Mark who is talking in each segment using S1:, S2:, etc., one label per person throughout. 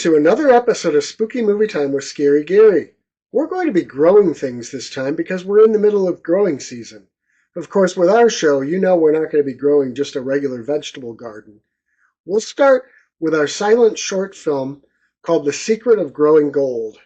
S1: to another episode of Spooky Movie Time with Scary Gary. We're going to be growing things this time because we're in the middle of growing season. Of course, with our show, you know we're not going to be growing just a regular vegetable garden. We'll start with our silent short film called The Secret of Growing Gold.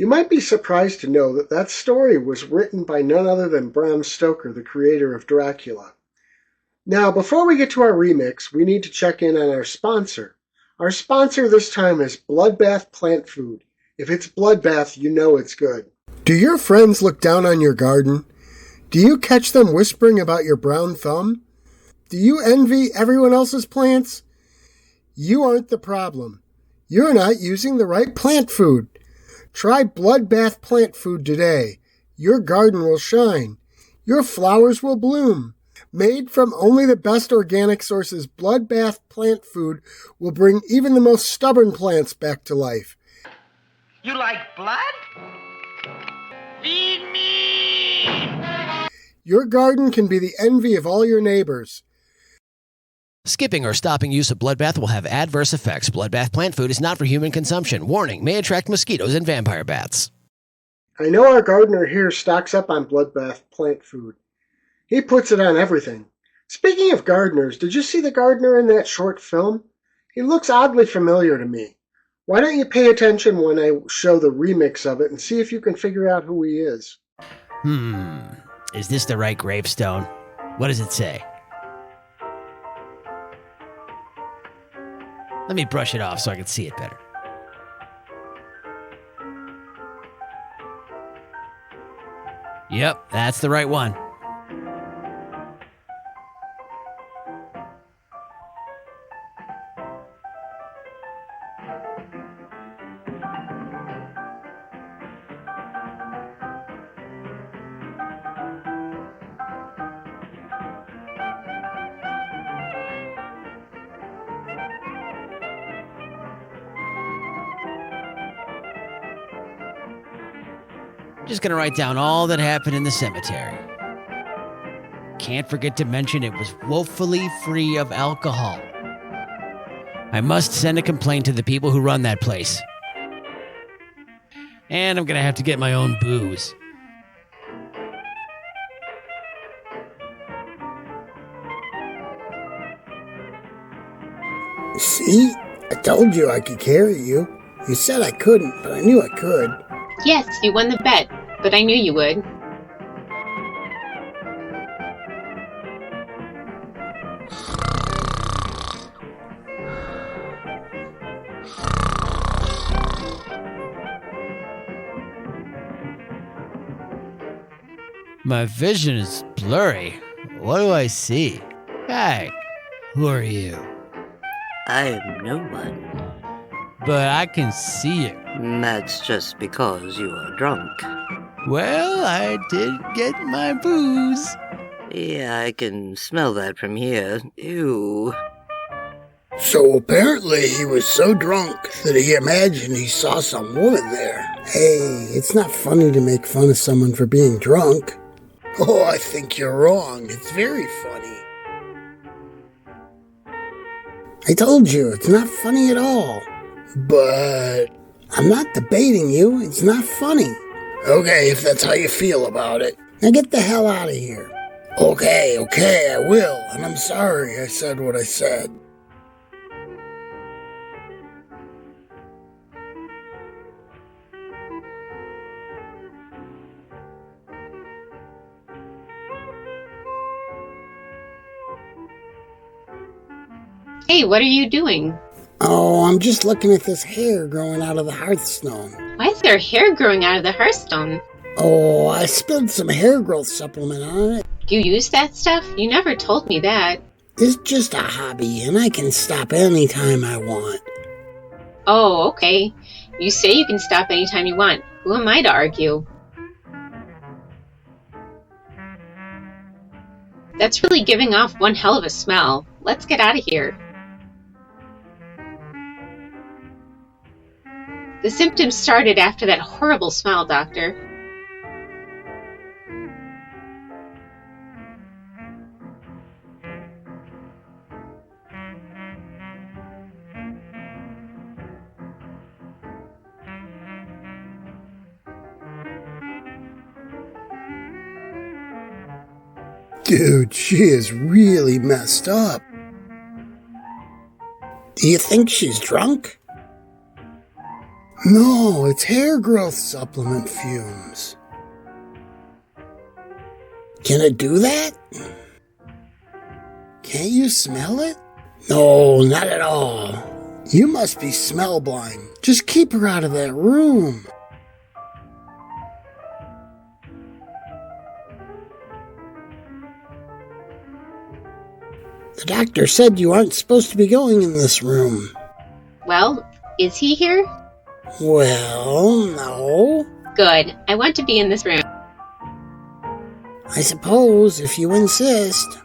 S1: You might be surprised to know that that story was written by none other than Bram Stoker, the creator of Dracula. Now, before we get to our remix, we need to check in on our sponsor. Our sponsor this time is Bloodbath Plant Food. If it's Bloodbath, you know it's good. Do your friends look down on your garden? Do you catch them whispering about your brown thumb? Do you envy everyone else's plants? You aren't the problem. You're not using the right plant food. Try Bloodbath Plant Food today. Your garden will shine. Your flowers will bloom. Made from only the best organic sources, Bloodbath Plant Food will bring even the most stubborn plants back to life.
S2: You like blood? Feed me!
S1: Your garden can be the envy of all your neighbors.
S3: Skipping or stopping use of Bloodbath will have adverse effects. Bloodbath Plant Food is not for human consumption. Warning, may attract mosquitoes and vampire bats.
S1: I know our gardener here stocks up on Bloodbath Plant Food. He puts it on everything. Speaking of gardeners, did you see the gardener in that short film? He looks oddly familiar to me. Why don't you pay attention when I show the remix of it and see if you can figure out who he is?
S3: Is this the right gravestone? What does it say? Let me brush it off so I can see it better. Yep, that's the right one. Just gonna write down all that happened in the cemetery. Can't forget to mention it was woefully free of alcohol. I must send a complaint to the people who run that place. And I'm gonna have to get my own booze.
S4: See? I told you I could carry you. You said I couldn't, but I knew I could.
S5: Yes, you won the bet, but I knew you would.
S3: My vision is blurry. What do I see? Hey, who are you?
S6: I am no one.
S3: But I can see you.
S6: That's just because you are drunk.
S3: Well, I did get my booze.
S6: Yeah, I can smell that from here. Ew.
S4: So apparently he was so drunk that he imagined he saw some woman there. Hey, it's not funny to make fun of someone for being drunk. Oh, I think you're wrong. It's very funny. I told you, it's not funny at all. But I'm not debating you. It's not funny. Okay, if that's how you feel about it. Now get the hell out of here. Okay, I will. And I'm sorry I said what I said.
S5: Hey, what are you doing?
S4: Oh, I'm just looking at this hair growing out of the hearthstone.
S5: Why is there hair growing out of the hearthstone?
S4: Oh, I spilled some hair growth supplement on it.
S5: You use that stuff? You never told me that.
S4: It's just a hobby, and I can stop anytime I want.
S5: Oh, okay. You say you can stop anytime you want. Who am I to argue? That's really giving off one hell of a smell. Let's get out of here. The symptoms started after that horrible smell, Doctor.
S4: Dude, she is really messed up. Do you think she's drunk? No, it's hair growth supplement fumes. Can it do that? Can't you smell it? No, not at all. You must be smell blind. Just keep her out of that room. The doctor said you aren't supposed to be going in this room.
S5: Well, is he here?
S4: Well, no.
S5: Good. I want to be in this room.
S4: I suppose, if you insist.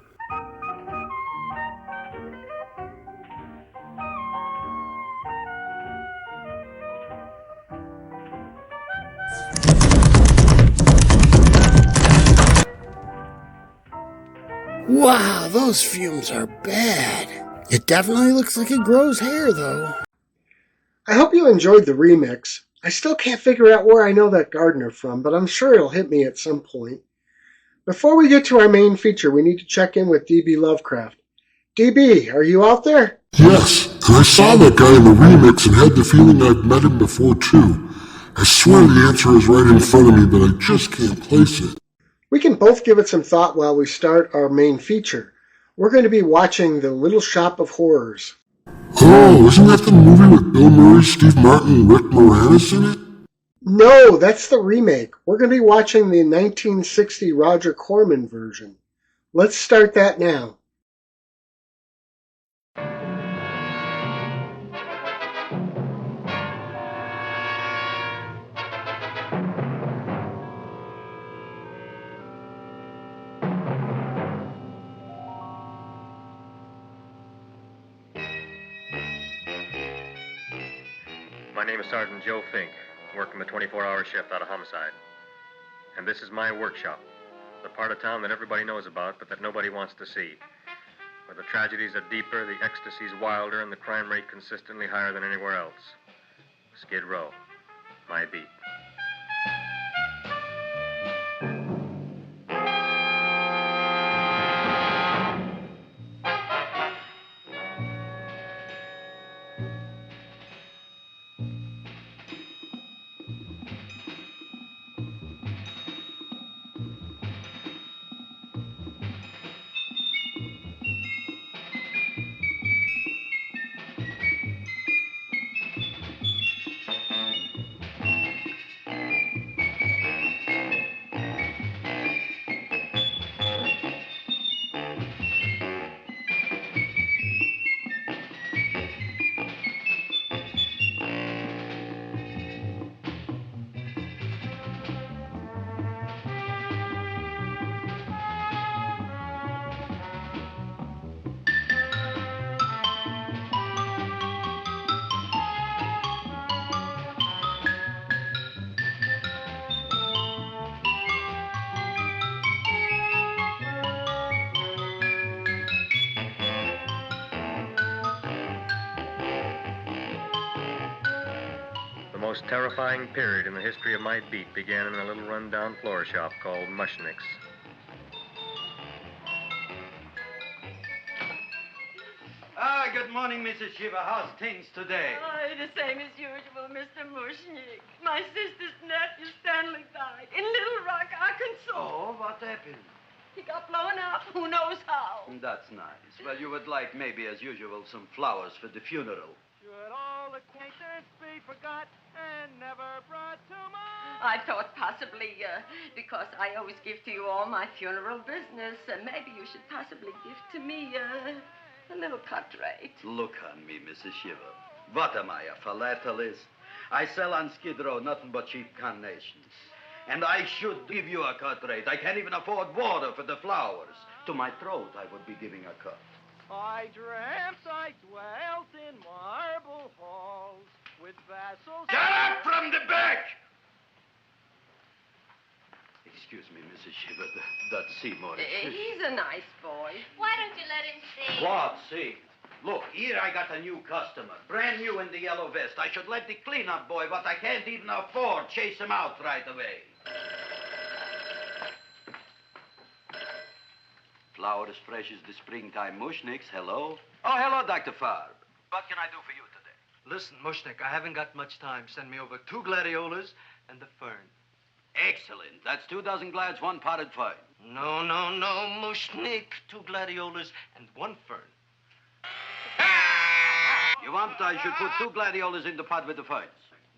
S4: Wow, those fumes are bad. It definitely looks like it grows hair, though.
S1: I hope you enjoyed the remix. I still can't figure out where I know that gardener from, but I'm sure it'll hit me at some point. Before we get to our main feature, we need to check in with DB Lovecraft. DB, are you out there?
S7: Yes, and I saw that guy in the remix and had the feeling I'd met him before too. I swear the answer is right in front of me, but I just can't place it.
S1: We can both give it some thought while we start our main feature. We're going to be watching The Little Shop of Horrors.
S7: Oh, isn't that the movie with Bill Murray, Steve Martin, and Rick Moranis in it?
S1: No, that's the remake. We're going to be watching the 1960 Roger Corman version. Let's start that now.
S8: My name is Sergeant Joe Fink, working the 24-hour shift out of homicide. And this is my workshop, the part of town that everybody knows about, but that nobody wants to see. Where the tragedies are deeper, the ecstasy's wilder, and the crime rate consistently higher than anywhere else. Skid Row, my beat. The most terrifying period in the history of my beat began in a little run-down floor shop called Mushnick's.
S9: Good morning, Mrs. Shiva. How's things today?
S10: The same as usual, Mr. Mushnick. My sister's nephew, Stanley, died in Little Rock, Arkansas.
S9: Oh, what happened?
S10: He got blown up. Who knows how?
S9: That's nice. Well, you would like, maybe as usual, some flowers for the funeral.
S11: Should all acquaintance be forgot and never brought to mind?
S10: I thought possibly, because I always give to you all my funeral business, maybe you should possibly give to me, a little cut rate.
S9: Look on me, Mrs. Shiva. What am I, a philatelist? I sell on Skid Row nothing but cheap carnations. And I should give you a cut rate. I can't even afford water for the flowers. To my throat, I would be giving a cut.
S11: I dreamt I dwelt in marble halls with vassals...
S9: Get up from the back! Excuse me, Mrs. Shiva, that's Seymour.
S10: He's a nice boy.
S12: Why don't you let him sing?
S9: What, sing? Look, here I got a new customer, brand new in the yellow vest. I should let the cleanup boy, what I can't even afford, chase him out right away. Flowers fresh as the springtime mushnicks, hello? Oh, hello, Dr. Farb. What can I do for you today?
S13: Listen, Mushnik, I haven't got much time. Send me over 2 gladiolas and the fern.
S9: Excellent. That's 2 dozen glads, 1 potted fern.
S13: No, Mushnik. 2 gladiolas and 1 fern.
S9: You want I should put 2 gladiolas in the pot with the ferns?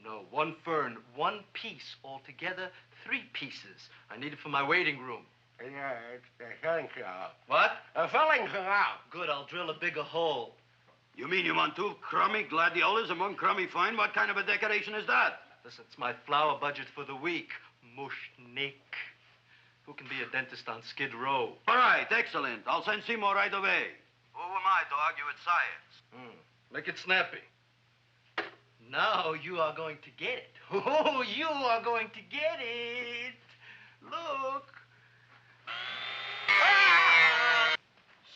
S13: No, 1 fern, 1 piece. Altogether, 3 pieces. I need it for my waiting room.
S14: Yeah, it's the filling out.
S13: What?
S14: The filling's out.
S13: Good, I'll drill a bigger hole.
S9: You mean you want 2 crummy gladiolas and 1 crummy fern? What kind of a decoration is that?
S13: Listen, it's my flower budget for the week. Mushnik. Who can be a dentist on Skid Row?
S9: All right, excellent. I'll send Seymour right away. Who am I to argue with science?
S13: Make it snappy. Now you are going to get it. Oh, you are going to get it. Look.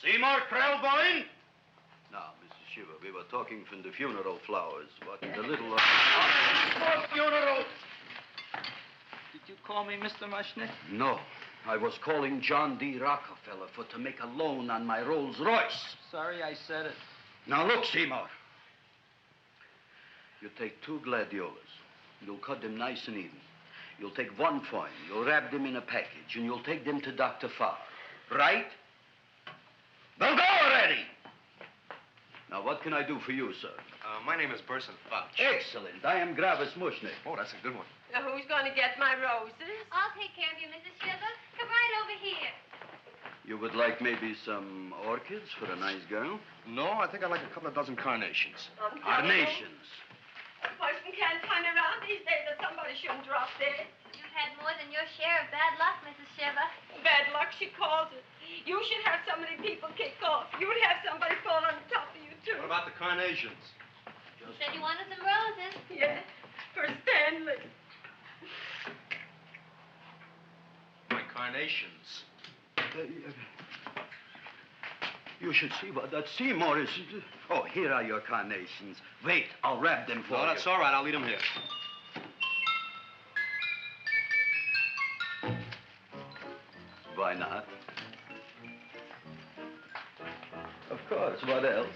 S9: Seymour Krellboyne? Now, Mrs. Shiver, we were talking from the funeral flowers. What the little...
S13: For funeral. Did you call me Mr. Mushnik?
S9: No. I was calling John D. Rockefeller for to make a loan on my Rolls Royce.
S13: Sorry I said it.
S9: Now, look, Seymour. You take 2 gladiolas. You'll cut them nice and even. You'll take 1 fern. You'll wrap them in a package, and you'll take them to Dr. Farr. Right? Well, go already! Now, what can I do for you, sir?
S8: My name is Burson Fouch.
S9: Excellent. I am Gravis Mushnik.
S8: Oh, that's a good one.
S10: Now, who's going to get my roses?
S12: I'll take care of you, Mrs. Shiver. Come right over here.
S9: You would like maybe some orchids for a nice girl?
S8: No, I think I'd like a couple of dozen carnations.
S9: Carnations.
S10: A person can't turn around these days that somebody shouldn't drop dead.
S12: You've had more than your share of bad luck, Mrs. Shiver.
S10: Bad luck, she calls it. You should have so many people kick off. You'd have somebody fall on the top of you, too.
S8: What about the carnations?
S12: You said you wanted some roses.
S10: Yeah, for Stanley.
S8: My carnations.
S9: You should see what that Seymour is. Oh, here are your carnations. Wait, I'll wrap them for you.
S8: No, that's all right. I'll leave them here.
S9: Why not? Of course, what else?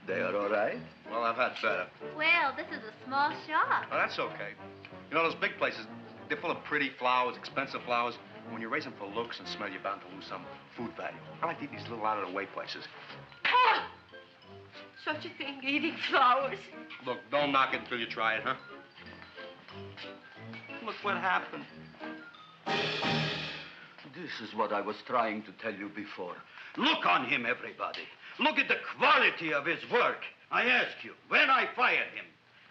S9: They are all right?
S8: Well, I've had better.
S12: Well, this is a small shop.
S8: Oh, that's okay. You know, those big places, they're full of pretty flowers, expensive flowers. When you raise them for looks and smell, you're bound to lose some food value. I like to eat these little out-of-the-way places.
S10: Oh! Such a thing, eating flowers.
S8: Look, don't knock it until you try it, huh?
S13: Look what happened.
S9: This is what I was trying to tell you before. Look on him, everybody. Look at the quality of his work. I ask you, when I fire him,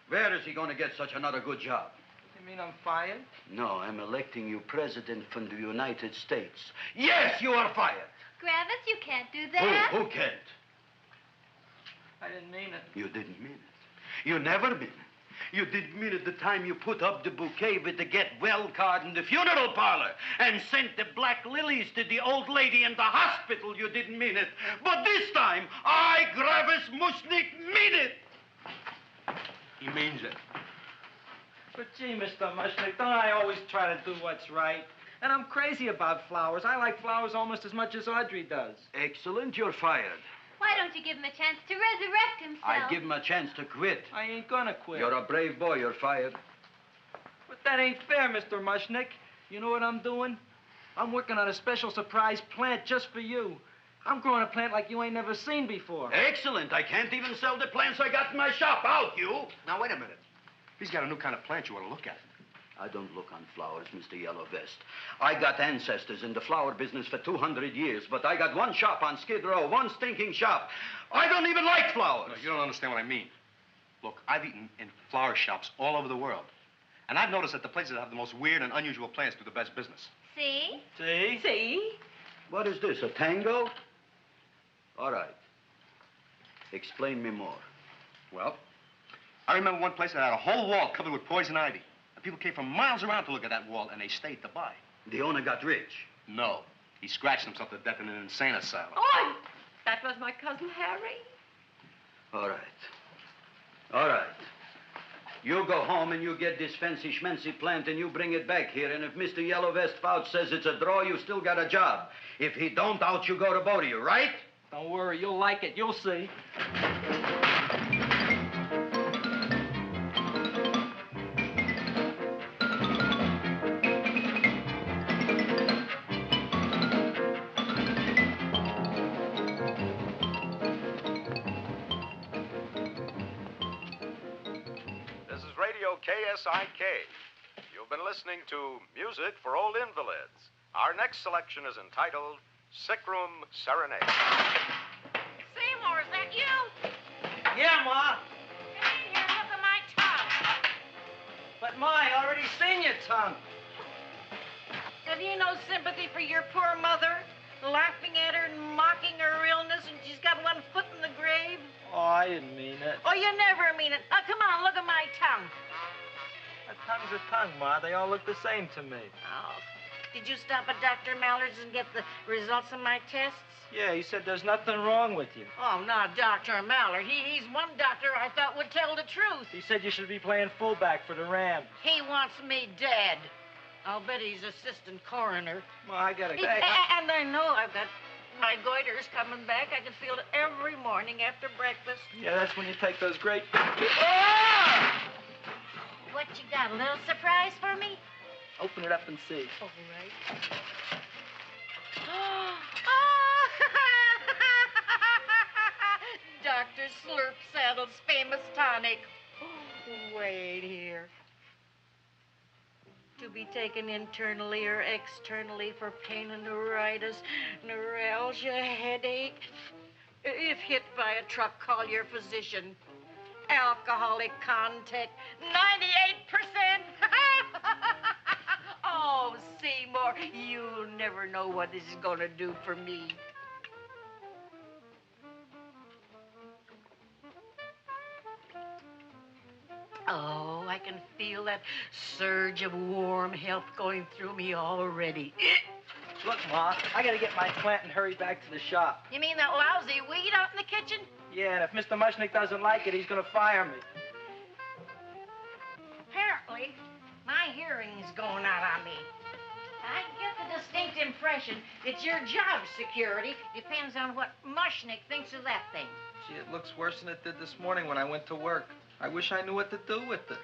S9: where is he going to get such another good job?
S13: You mean I'm fired?
S9: No, I'm electing you president from the United States. Yes, you are fired.
S12: Gravis, you can't do that.
S9: Who can't?
S13: I didn't mean it.
S9: You didn't mean it. You never mean it. You didn't mean it the time you put up the bouquet with the get well card in the funeral parlor and sent the black lilies to the old lady in the hospital. You didn't mean it. But this time, I, Gravis Mushnik, mean it.
S8: He means it.
S13: But gee, Mr. Mushnik, don't I always try to do what's right? And I'm crazy about flowers. I like flowers almost as much as Audrey does.
S9: Excellent, you're fired.
S12: Why don't you give him a chance to resurrect himself?
S9: I'd give him a chance to quit.
S13: I ain't gonna quit.
S9: You're a brave boy, you're fired.
S13: But that ain't fair, Mr. Mushnik. You know what I'm doing? I'm working on a special surprise plant just for you. I'm growing a plant like you ain't never seen before.
S9: Excellent. I can't even sell the plants I got in my shop. Out, you.
S8: Now, wait a minute. He's got a new kind of plant you want to look at.
S9: I don't look on flowers, Mr. Yellow Vest. I got ancestors in the flower business for 200 years, but I got one shop on Skid Row, one stinking shop. I don't even like flowers.
S8: No, you don't understand what I mean. Look, I've eaten in flower shops all over the world. And I've noticed that the places that have the most weird and unusual plants do the best business.
S12: See?
S13: See?
S10: See?
S9: What is this, a tango? All right. Explain me more.
S8: Well, I remember one place that had a whole wall covered with poison ivy. And people came from miles around to look at that wall, and they stayed to buy.
S9: The owner got rich.
S8: No. He scratched himself to death in an insane asylum.
S10: Oh, that was my cousin Harry.
S9: All right. All right. You go home and you get this fancy schmancy plant and you bring it back here. And if Mr. Yellow Vest Fouch says it's a draw, you still got a job. If he don't, out you go to both of you, right?
S13: Don't worry, you'll like it. You'll see.
S15: KSIK. You've been listening to Music for Old Invalids. Our next selection is entitled Sick Room Serenade.
S16: Seymour, is that you?
S13: Yeah, Ma.
S16: Come in here, look at my tongue.
S13: But, Ma, I already seen your tongue.
S16: Have you no sympathy for your poor mother? Laughing at her and mocking her illness, and she's got one foot in the grave?
S13: Oh, I didn't mean it.
S16: Oh, you never mean it. Now, come on, look at my tongue.
S13: A tongue's a tongue, Ma. They all look the same to me.
S16: Oh, did you stop at Dr. Mallard's and get the results of my tests?
S13: Yeah, he said there's nothing wrong with you.
S16: Oh, not Dr. Mallard. He's one doctor I thought would tell the truth.
S13: He said you should be playing fullback for the Rams.
S16: He wants me dead. I'll bet he's assistant coroner.
S13: Ma, I gotta go.
S16: And I know I've got my goiter's coming back. I can feel it every morning after breakfast.
S13: Yeah, that's when you take those great...
S16: What you got, a little surprise for me?
S13: Open it up and see.
S16: All right. Dr. Slurp Saddle's famous tonic. Wait here. To be taken internally or externally for pain and neuritis, neuralgia, headache. If hit by a truck, call your physician. Alcoholic content, 98%. Oh, Seymour, you'll never know what this is going to do for me. Oh, I can feel that surge of warm health going through me already.
S13: Look, Ma, I gotta get my plant and hurry back to the shop.
S16: You mean that lousy weed out in the kitchen?
S13: Yeah, and if Mr. Mushnick doesn't like it, he's gonna fire me.
S16: Apparently, my hearing's going out on me. I get the distinct impression that your job security depends on what Mushnick thinks of that thing.
S13: Gee, it looks worse than it did this morning when I went to work. I wish I knew what to do with it.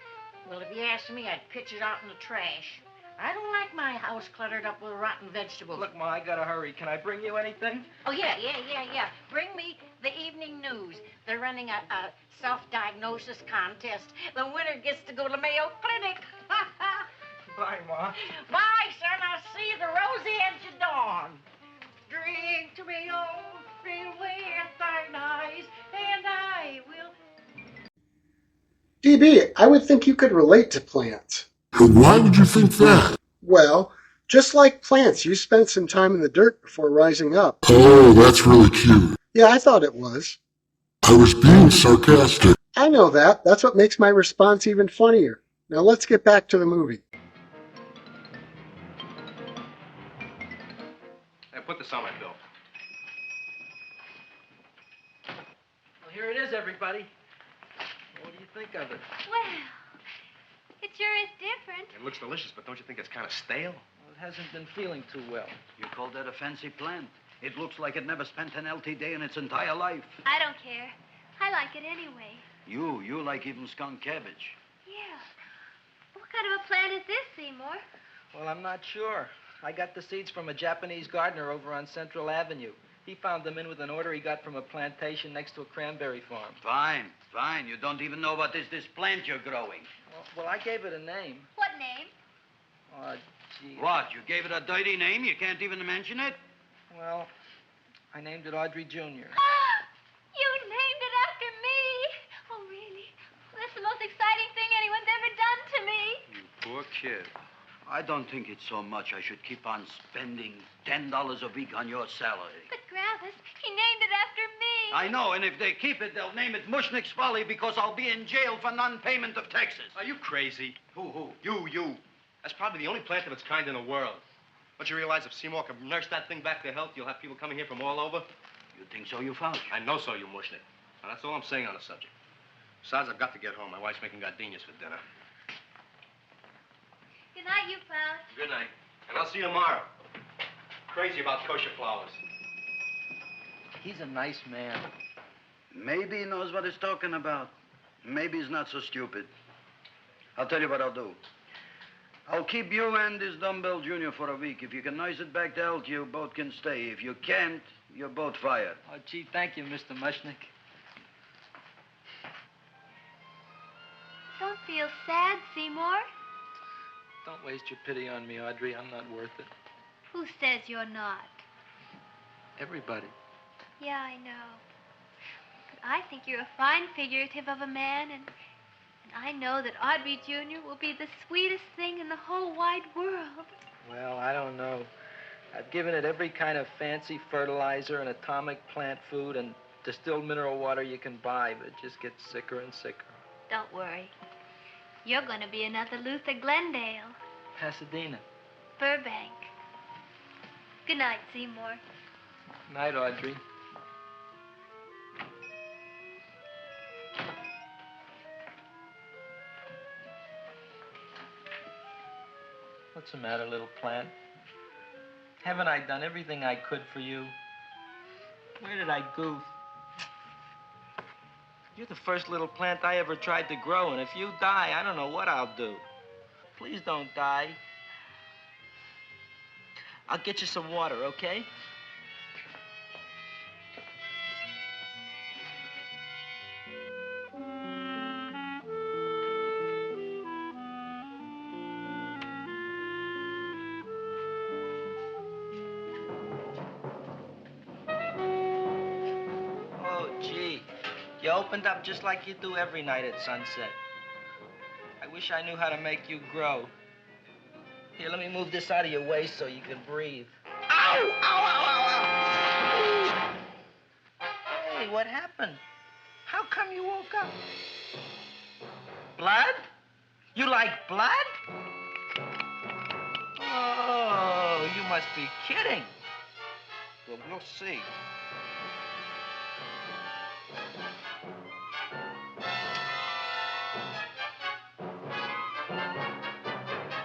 S16: Well, if you asked me, I'd pitch it out in the trash. I don't like my house cluttered up with rotten vegetables.
S13: Look, Ma, I gotta hurry. Can I bring you anything?
S16: Oh, yeah. Bring me the evening news. They're running a self-diagnosis contest. The winner gets to go to Mayo Clinic.
S13: Bye, Ma.
S16: Bye, son. I'll see you the rosy edge of dawn. Drink to me, oh, fill with thine eyes, and I will...
S1: DB, I would think you could relate to plants.
S7: And why would you think that?
S1: Well, just like plants, you spent some time in the dirt before rising up.
S7: Oh, that's really cute.
S1: Yeah, I thought it was.
S7: I was being sarcastic.
S1: I know that. That's what makes my response even funnier. Now let's get back to the movie.
S8: Hey, put this on my bill.
S13: Well, here it is, everybody. What do you think of it?
S12: Well, it sure is different.
S8: It looks delicious, but don't you think it's kind of stale?
S13: Well, it hasn't been feeling too well.
S9: You call that a fancy plant? It looks like it never spent an LT day in its entire life.
S12: I don't care. I like it anyway.
S9: You like even skunk cabbage.
S12: Yeah. What kind of a plant is this, Seymour?
S13: Well, I'm not sure. I got the seeds from a Japanese gardener over on Central Avenue. He found them in with an order he got from a plantation next to a cranberry farm.
S9: Fine. You don't even know what is this plant you're growing.
S13: Well, I gave it a name.
S12: What name?
S13: Oh, gee.
S9: What, you gave it a dirty name? You can't even mention it?
S13: Well, I named it Audrey Jr.
S12: You named it after me. Oh, really? That's the most exciting thing anyone's ever done to me.
S9: You poor kid. I don't think it's so much I should keep on spending $10 a week on your salary.
S12: But, Gravis, he named it after me.
S9: I know, and if they keep it, they'll name it Mushnick's Folly because I'll be in jail for non-payment of taxes.
S8: Are you crazy?
S9: Who?
S8: You. That's probably the only plant of its kind in the world. Don't you realize if Seymour can nurse that thing back to health, you'll have people coming here from all over?
S9: You think so, you Fauch?
S8: I know so, you Mushnick. Now, that's all I'm saying on the subject. Besides, I've got to get home. My wife's making gardenias for dinner.
S12: Good night, you Fauch.
S8: Good night. And I'll see you tomorrow. Crazy about kosher flowers.
S13: He's a nice man.
S9: Maybe he knows what he's talking about. Maybe he's not so stupid. I'll tell you what I'll do. I'll keep you and this dumbbell junior for a week. If you can nurse it back to health, you both can stay. If you can't, you're both fired.
S13: Oh, gee, thank you, Mr. Mushnick.
S12: Don't feel sad, Seymour.
S13: Don't waste your pity on me, Audrey. I'm not worth it.
S12: Who says you're not?
S13: Everybody.
S12: Yeah, I know. But I think you're a fine figurative of a man, and I know that Audrey Jr. will be the sweetest thing in the whole wide world.
S13: Well, I don't know. I've given it every kind of fancy fertilizer and atomic plant food and distilled mineral water you can buy, but it just gets sicker and sicker.
S12: Don't worry. You're going to be another Luther Glendale.
S13: Pasadena.
S12: Burbank. Good night, Seymour.
S13: Night, Audrey. What's the matter, little plant? Haven't I done everything I could for you? Where did I goof? You're the first little plant I ever tried to grow, and if you die, I don't know what I'll do. Please don't die. I'll get you some water, okay? Oh, gee. You opened up just like you do every night at sunset. I wish I knew how to make you grow. Here, let me move this out of your way so you can breathe. Ow! Ow, ow, ow, ow! Hey, what happened? How come you woke up? Blood? You like blood? Oh, you must be kidding. Well, we'll see.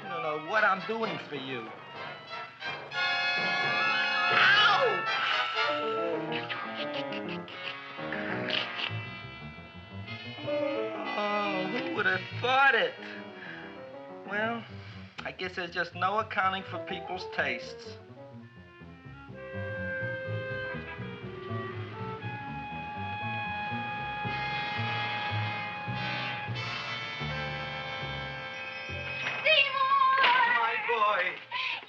S13: You don't know what I'm doing for you. Ow! Oh, who would have thought it? Well, I guess there's just no accounting for people's tastes.
S9: My boy.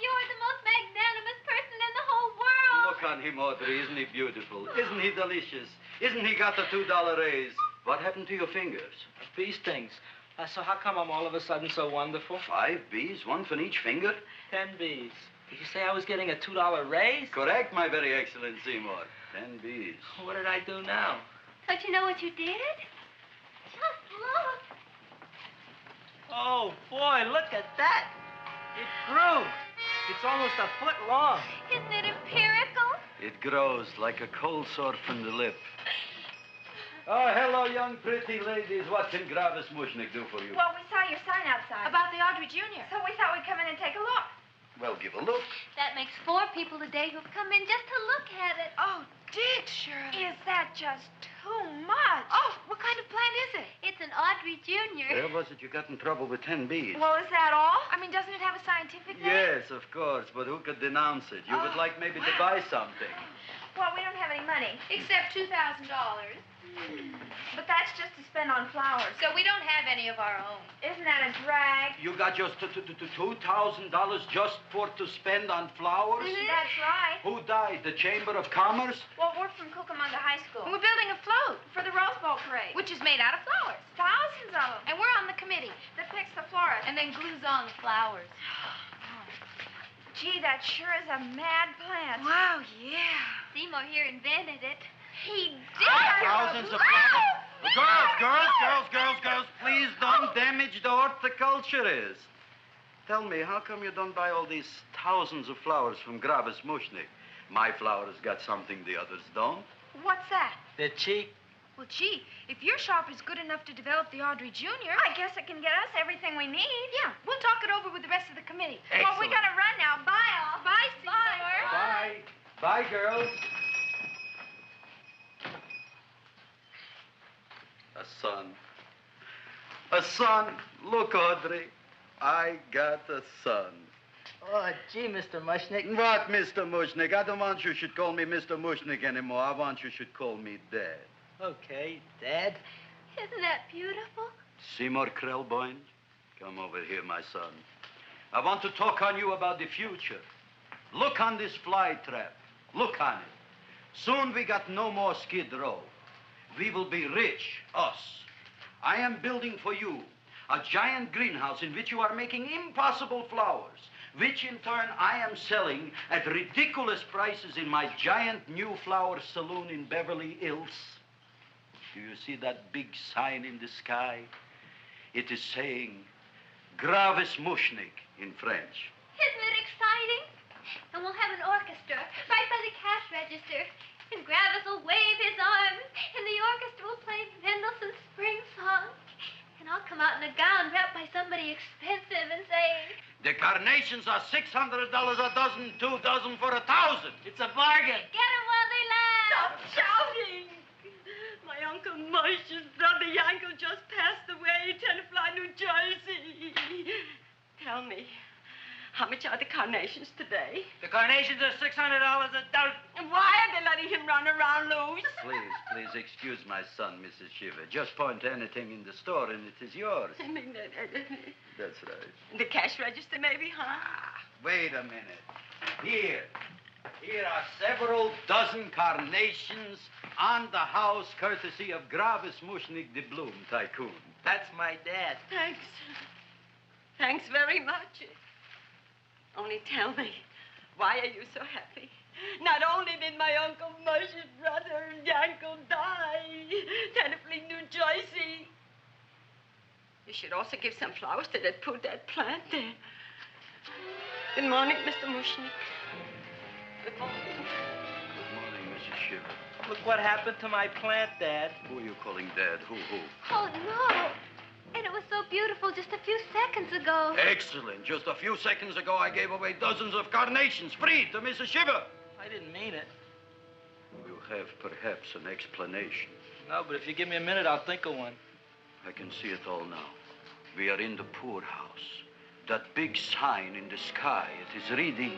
S12: You're the most magnanimous person in the whole world.
S9: Look on him, Audrey. Isn't he beautiful? Isn't he delicious? Isn't he got the $2 raise? What happened to your fingers?
S13: Bee stings. So how come I'm all of a sudden so wonderful?
S9: 5 bees, one for each finger?
S13: 10 bees. Did you say I was getting a $2 raise?
S9: Correct, my very excellent Seymour. 10 bees.
S13: What did I do now?
S12: Don't you know what you did? Just look.
S13: Oh, boy, look at that. It grew. It's almost a foot long.
S12: Isn't it empirical?
S9: It grows like a cold sore from the lip. Oh, hello, young pretty ladies. What can Gravis Mushnick do for you?
S17: Well, we saw your sign outside. About the Audrey Jr. So we thought we'd come in and take a look.
S9: Well, give a look.
S12: That makes 4 people today who've come in just to look at it.
S17: Oh, Dick, Shirley. Is that just too much? Oh, what kind of plant is it?
S12: It's an Audrey Jr.
S9: Where was it you got in trouble with 10 bees?
S17: Well, is that all? I mean, doesn't it have a scientific name?
S9: Yes, of course, but who could denounce it? You would like maybe to buy something.
S17: Well, we don't have any money, except $2,000. But that's just to spend on flowers. So we don't have any of our own. Isn't that a drag?
S9: You got just $2,000 just to spend on flowers?
S17: That's right.
S9: Who died? The Chamber of Commerce?
S17: Well, we're from Cucamonga High School. And we're building a float for the Rose Bowl parade. Which is made out of flowers. Thousands of them. And we're on the committee that picks the florist.
S12: And then glues on the flowers.
S17: Gee, that sure is a mad plant. Wow, yeah.
S12: Seymour here invented it.
S17: He did.
S9: Thousands of flowers. Girls, please don't damage the horticulturist. Tell me, how come you don't buy all these thousands of flowers from Gravis Mushnick? My flowers got something the others don't.
S17: What's that?
S13: They're cheap.
S17: Well, gee, if your shop is good enough to develop the Audrey Jr., I guess it can get us everything we need. Yeah, we'll talk it over with the rest of the committee. Well, we gotta run now. Bye, all. Bye, Seymour.
S9: Bye. Bye, girls. A son. A son. Look, Audrey. I got a son.
S13: Oh, gee, Mr. Mushnick.
S9: What, Mr. Mushnick? I don't want you should call me Mr. Mushnick anymore. I want you should call me Dad.
S13: Okay, Dad.
S12: Isn't that beautiful?
S9: Seymour Krelboyne, come over here, my son. I want to talk on you about the future. Look on this fly trap. Look on it. Soon we got no more Skid Row. We will be rich, us. I am building for you a giant greenhouse in which you are making impossible flowers, which in turn I am selling at ridiculous prices in my giant new flower saloon in Beverly Hills. Do you see that big sign in the sky? It is saying, Gravis Mushnik in French.
S12: Isn't it exciting? And we'll have an orchestra right by the cash register. And Gravis will wave his arms, and the orchestra will play Mendelssohn's Spring Song. And I'll come out in a gown wrapped by somebody expensive and say,
S9: The carnations are $600 a dozen, 2 dozen for 1,000.
S13: It's a bargain.
S12: get 'em while they last.
S16: Stop shouting! My Uncle Moshe's brother Yankel just passed away, Tenafly, New Jersey. Tell me, how much are the carnations today?
S13: The carnations are $600 a dozen.
S16: And why are they letting him run around loose?
S9: Please excuse my son, Mrs. Shiver. Just point to anything in the store and it is yours.
S16: I mean,
S9: That's right.
S16: the cash register maybe, huh?
S9: Wait a minute. Here are several dozen carnations on the house courtesy of Gravis Mushnik, the Bloom Tycoon.
S13: That's my dad.
S16: Thanks. Thanks very much. Only tell me, why are you so happy? Not only did my Uncle Moshe's brother Yankel die, Tenafly, New Jersey, you should also give some flowers to that poor dead plant there. Good morning, Mr. Mushnik. Good morning.
S9: Good morning, Mrs. Shiver.
S13: Look what happened to my plant, Dad.
S9: Who are you calling Dad? Who?
S12: Oh, no. And it was so beautiful just a few seconds ago.
S9: Excellent. Just a few seconds ago, I gave away dozens of carnations free to Mrs. Shiver.
S13: I didn't mean it.
S9: You have perhaps an explanation.
S13: No, but if you give me a minute, I'll think of one.
S9: I can see it all now. We are in the poorhouse. That big sign in the sky, it is reading,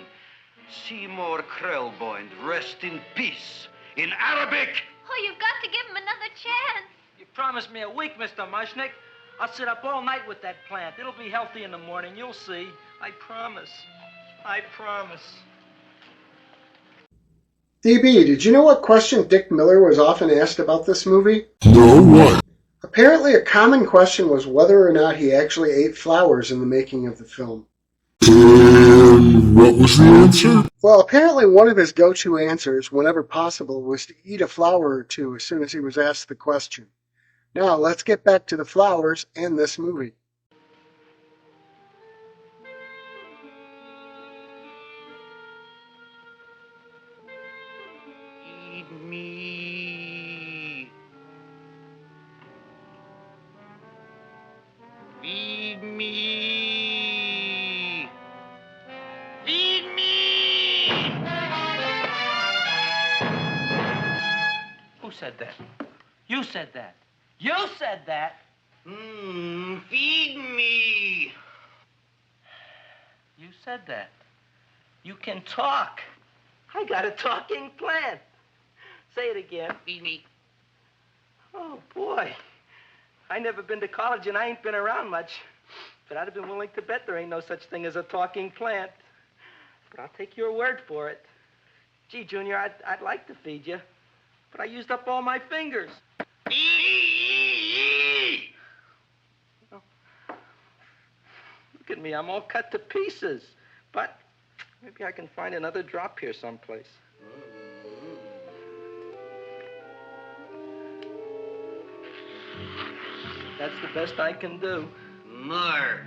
S9: Seymour Krelboyne, rest in peace, in Arabic.
S12: Oh, you've got to give him another chance.
S13: You promised me a week, Mr. Mushnik. I'll sit up all night with that plant. It'll be healthy in the morning. You'll see. I promise. I promise.
S1: DB, did you know what question Dick Miller was often asked about this movie?
S7: No, what?
S1: Apparently, a common question was whether or not he actually ate flowers in the making of the film.
S7: And what was the answer?
S1: Well, apparently one of his go-to answers, whenever possible, was to eat a flower or two as soon as he was asked the question. Now, let's get back to the flowers and this movie.
S13: Feed me. Feed me. Feed me. Who said that? You said that. You said that.
S9: Feed me.
S13: You said that. You can talk. I got a talking plant. Say it again.
S6: Feed me.
S13: Oh, boy. I never been to college and I ain't been around much. But I'd have been willing to bet there ain't no such thing as a talking plant. But I'll take your word for it. Gee, Junior, I'd like to feed you. But I used up all my fingers. Look at me, I'm all cut to pieces. But maybe I can find another drop here someplace. That's the best I can do.
S9: More.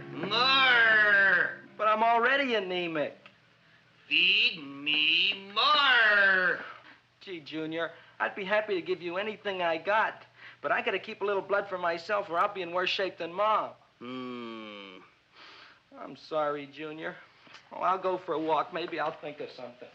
S13: But I'm already anemic.
S9: Feed me more.
S13: Gee, Junior, I'd be happy to give you anything I got. But I gotta keep a little blood for myself or I'll be in worse shape than Mom. I'm sorry, Junior. Well, I'll go for a walk. Maybe I'll think of something.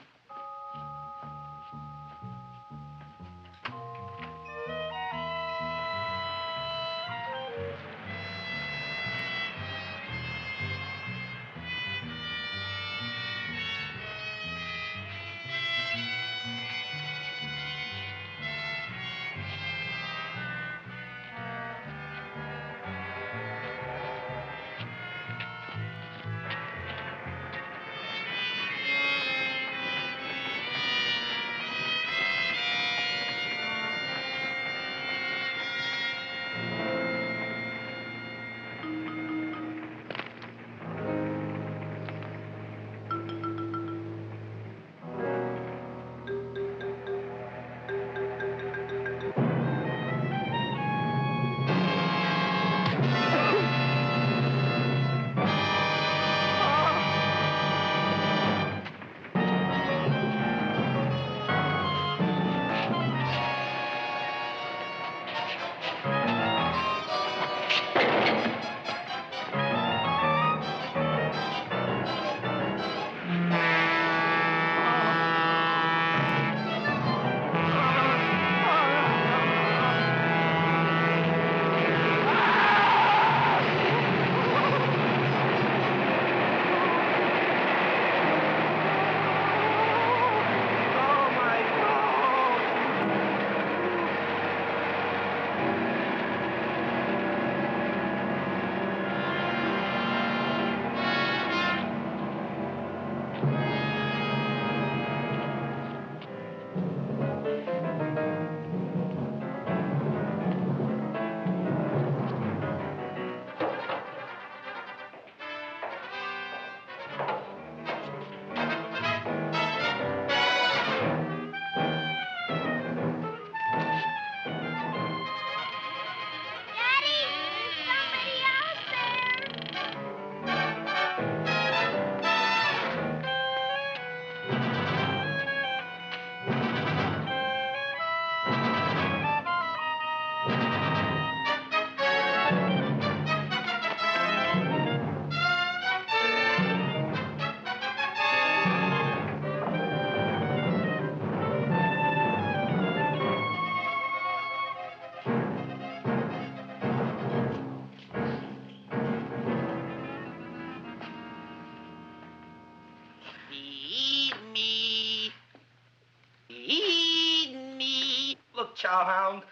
S13: cowhound.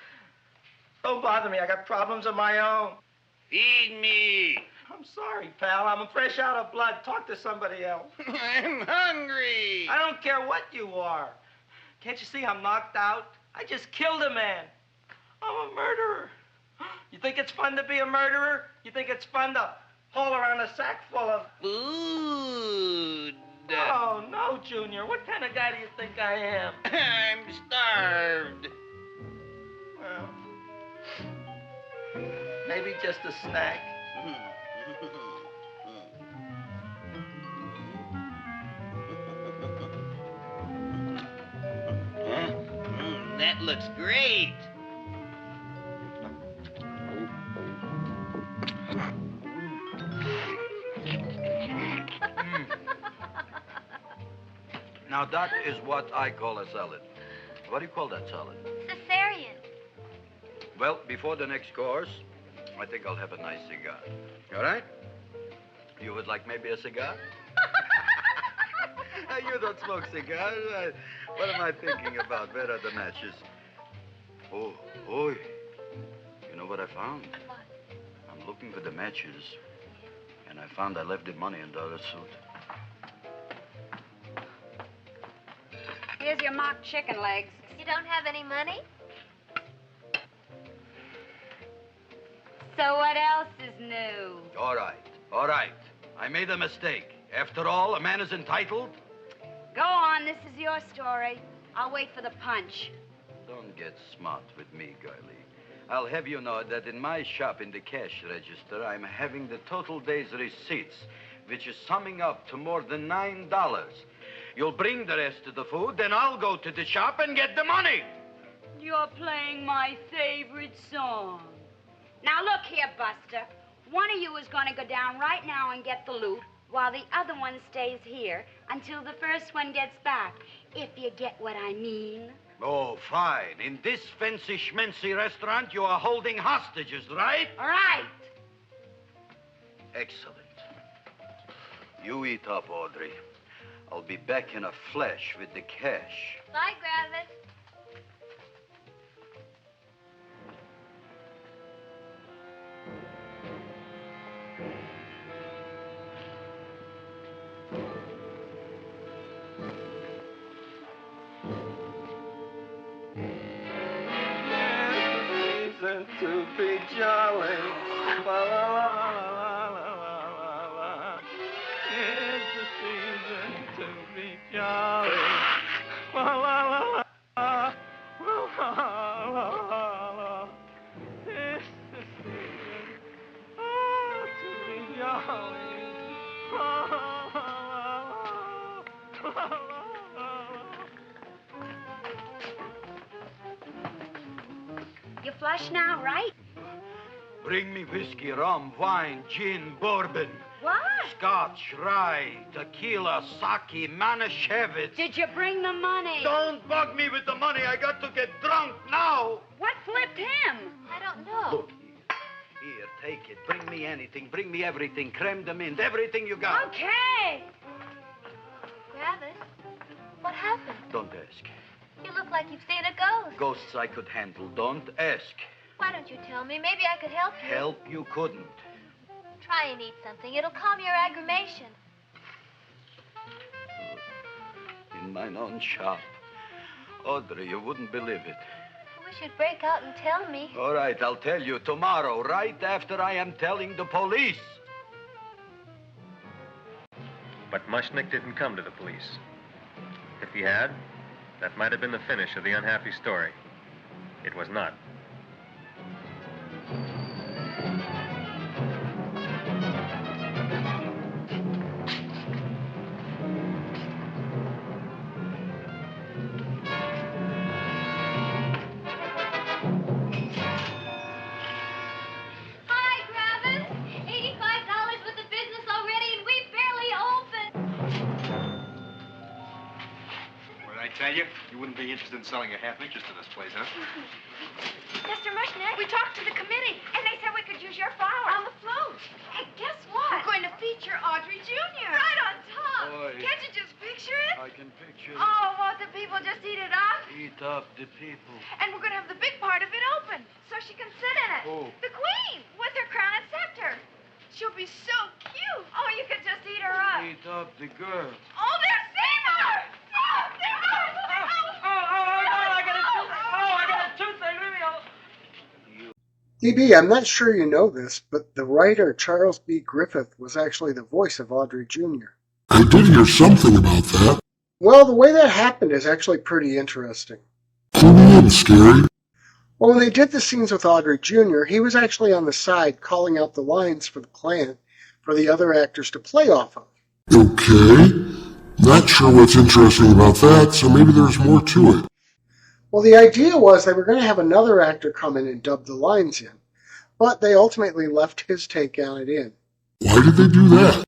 S13: Don't bother me. I got problems of my own.
S14: Feed me.
S13: I'm sorry, pal. I'm fresh out of blood. Talk to somebody else.
S14: I'm hungry.
S13: I don't care what you are. Can't you see I'm knocked out? I just killed a man. I'm a murderer. You think it's fun to be a murderer? You think it's fun to haul around a sack full of
S14: Food.
S13: Oh, no, Junior. What kind of guy do you think I am?
S14: I'm starved.
S13: Well, maybe just a snack.
S14: Huh? That looks great.
S9: Now, that is what I call a salad. What do you call that salad?
S12: Caesarean.
S9: Well, before the next course, I think I'll have a nice cigar. All right? You would like maybe a cigar? You don't smoke cigars. What am I thinking about? Where are the matches? Oh, oi. You know what I found?
S12: What?
S9: I'm looking for the matches, and I found I left the money in the other suit.
S18: Here's your mock chicken legs.
S12: You don't have any money?
S18: So what else is new?
S9: All right. I made a mistake. After all, a man is entitled.
S18: Go on, this is your story. I'll wait for the punch.
S9: Don't get smart with me, girlie. I'll have you know that in my shop in the cash register, I'm having the total day's receipts, which is summing up to more than $9. You'll bring the rest of the food, then I'll go to the shop and get the money.
S18: You're playing my favorite song. Now look here, Buster. One of you is going to go down right now and get the loot, while the other one stays here until the first one gets back, if you get what I mean.
S9: Oh, fine. In this fancy schmancy restaurant, you are holding hostages, right?
S18: All right.
S9: Excellent. You eat up, Audrey. I'll be back in a flash with the cash.
S12: Bye, Gravis.
S13: To be jolly. La, la, la, la, la, la, la. It's the season to be jolly. La, la, la, la, la, la, la, la. It's the season to be jolly. La, la, la, la, la, la.
S18: You flush now, right?
S9: Bring me whiskey, rum, wine, gin, bourbon.
S18: What?
S9: Scotch, rye, tequila, sake, Manischewitz.
S18: Did you bring the money?
S9: Don't bug me with the money. I got to get drunk now.
S18: What flipped him?
S12: I don't know.
S9: Look here. Here, take it. Bring me anything. Bring me everything. Creme de menthe. Everything you got.
S18: Okay.
S12: Gravis, what happened?
S9: Don't ask.
S12: You look like you've seen a ghost.
S9: Ghosts I could handle. Don't ask.
S12: Why don't you tell me? Maybe I could help you.
S9: Help you couldn't.
S12: Try and eat something. It'll calm your aggravation.
S9: In mine own shop. Audrey, you wouldn't believe it.
S12: I wish you'd break out and tell me.
S9: All right, I'll tell you tomorrow, right after I am telling the police.
S8: But Mushnick didn't come to the police. If he had, that might have been the finish of the unhappy story. It was not.
S12: Hi, Gravis. $85 with the business already, and we barely opened.
S19: What did I tell you? You wouldn't be interested in selling a half interest in this place, huh?
S17: Mr. Mushnick, we talked to the committee, and they said we could use your flour on the float. And guess what? We're going to feature Audrey Jr. Right on top.
S9: Boy.
S17: Can't you just picture it?
S9: I can picture it.
S17: Oh, won't the people just eat it up?
S9: Eat up. of the people.
S17: And we're going to have the big part of it open, so she can sit in it.
S9: Who?
S17: The queen, with her crown and scepter. She'll be so cute. Oh, you could just eat her up.
S9: Eat up the girl.
S17: Oh, there's Seymour! Oh, Seymour!
S11: I got a toothache. Leave me alone.
S1: DB, I'm not sure you know this, but the writer Charles B. Griffith was actually the voice of Audrey Jr.
S7: I did hear something about that.
S1: Well, the way that happened is actually pretty interesting.
S7: Clue me in, Scary.
S1: Well, when they did the scenes with Audrey Jr., he was actually on the side calling out the lines for the plan for the other actors to play off of.
S7: Okay. Not sure what's interesting about that, so maybe there's more to it.
S1: Well, the idea was they were going to have another actor come in and dub the lines in, but they ultimately left his take on it in.
S7: Why did they do that?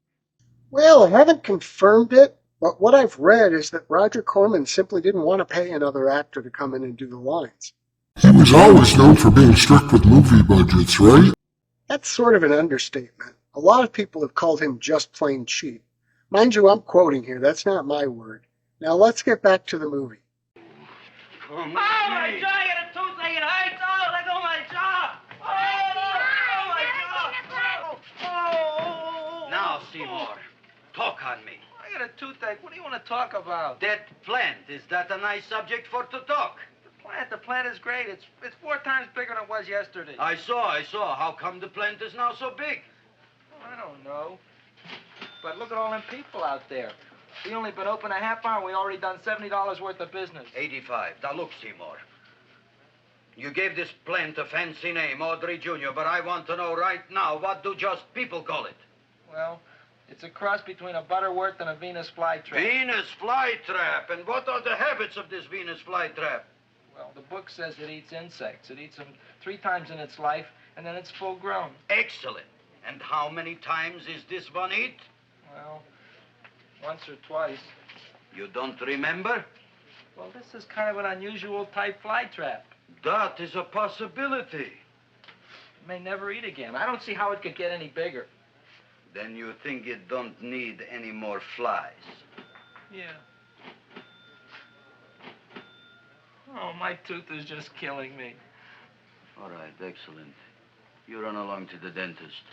S1: Well, I haven't confirmed it, but what I've read is that Roger Corman simply didn't want to pay another actor to come in and do the lines.
S7: He was always known for being strict with movie budgets, right?
S1: That's sort of an understatement. A lot of people have called him just plain cheap. Mind you, I'm quoting here. That's not my word. Now let's get back to the movie.
S11: Oh, my jaw! I got a toothache. It hurts. Oh, let go of my jaw. Oh, my jaw.
S9: Now, Seymour, talk on me.
S13: I got a toothache. What do you want to talk about?
S9: That plant, is that a nice subject for to talk?
S13: The plant is great. It's 4 times bigger than it was yesterday.
S9: I saw. How come the plant is now so big?
S13: I don't know. But look at all them people out there. We only been open a half hour and we already done $70 worth of business.
S9: 85. Now look, Seymour. You gave this plant a fancy name, Audrey Jr., but I want to know right now, what do just people call it?
S13: Well, it's a cross between a Butterworth and a Venus flytrap.
S9: Venus flytrap. And what are the habits of this Venus flytrap?
S13: Well, the book says it eats insects. It eats them 3 times in its life, and then it's full grown.
S9: Excellent. And how many times is this one eat?
S13: Well, once or twice.
S9: You don't remember?
S13: Well, this is kind of an unusual type flytrap.
S9: That is a possibility.
S13: It may never eat again. I don't see how it could get any bigger.
S9: Then you think it don't need any more flies?
S13: Yeah. Oh, my tooth is just killing me.
S9: All right, excellent. You run along to the dentist.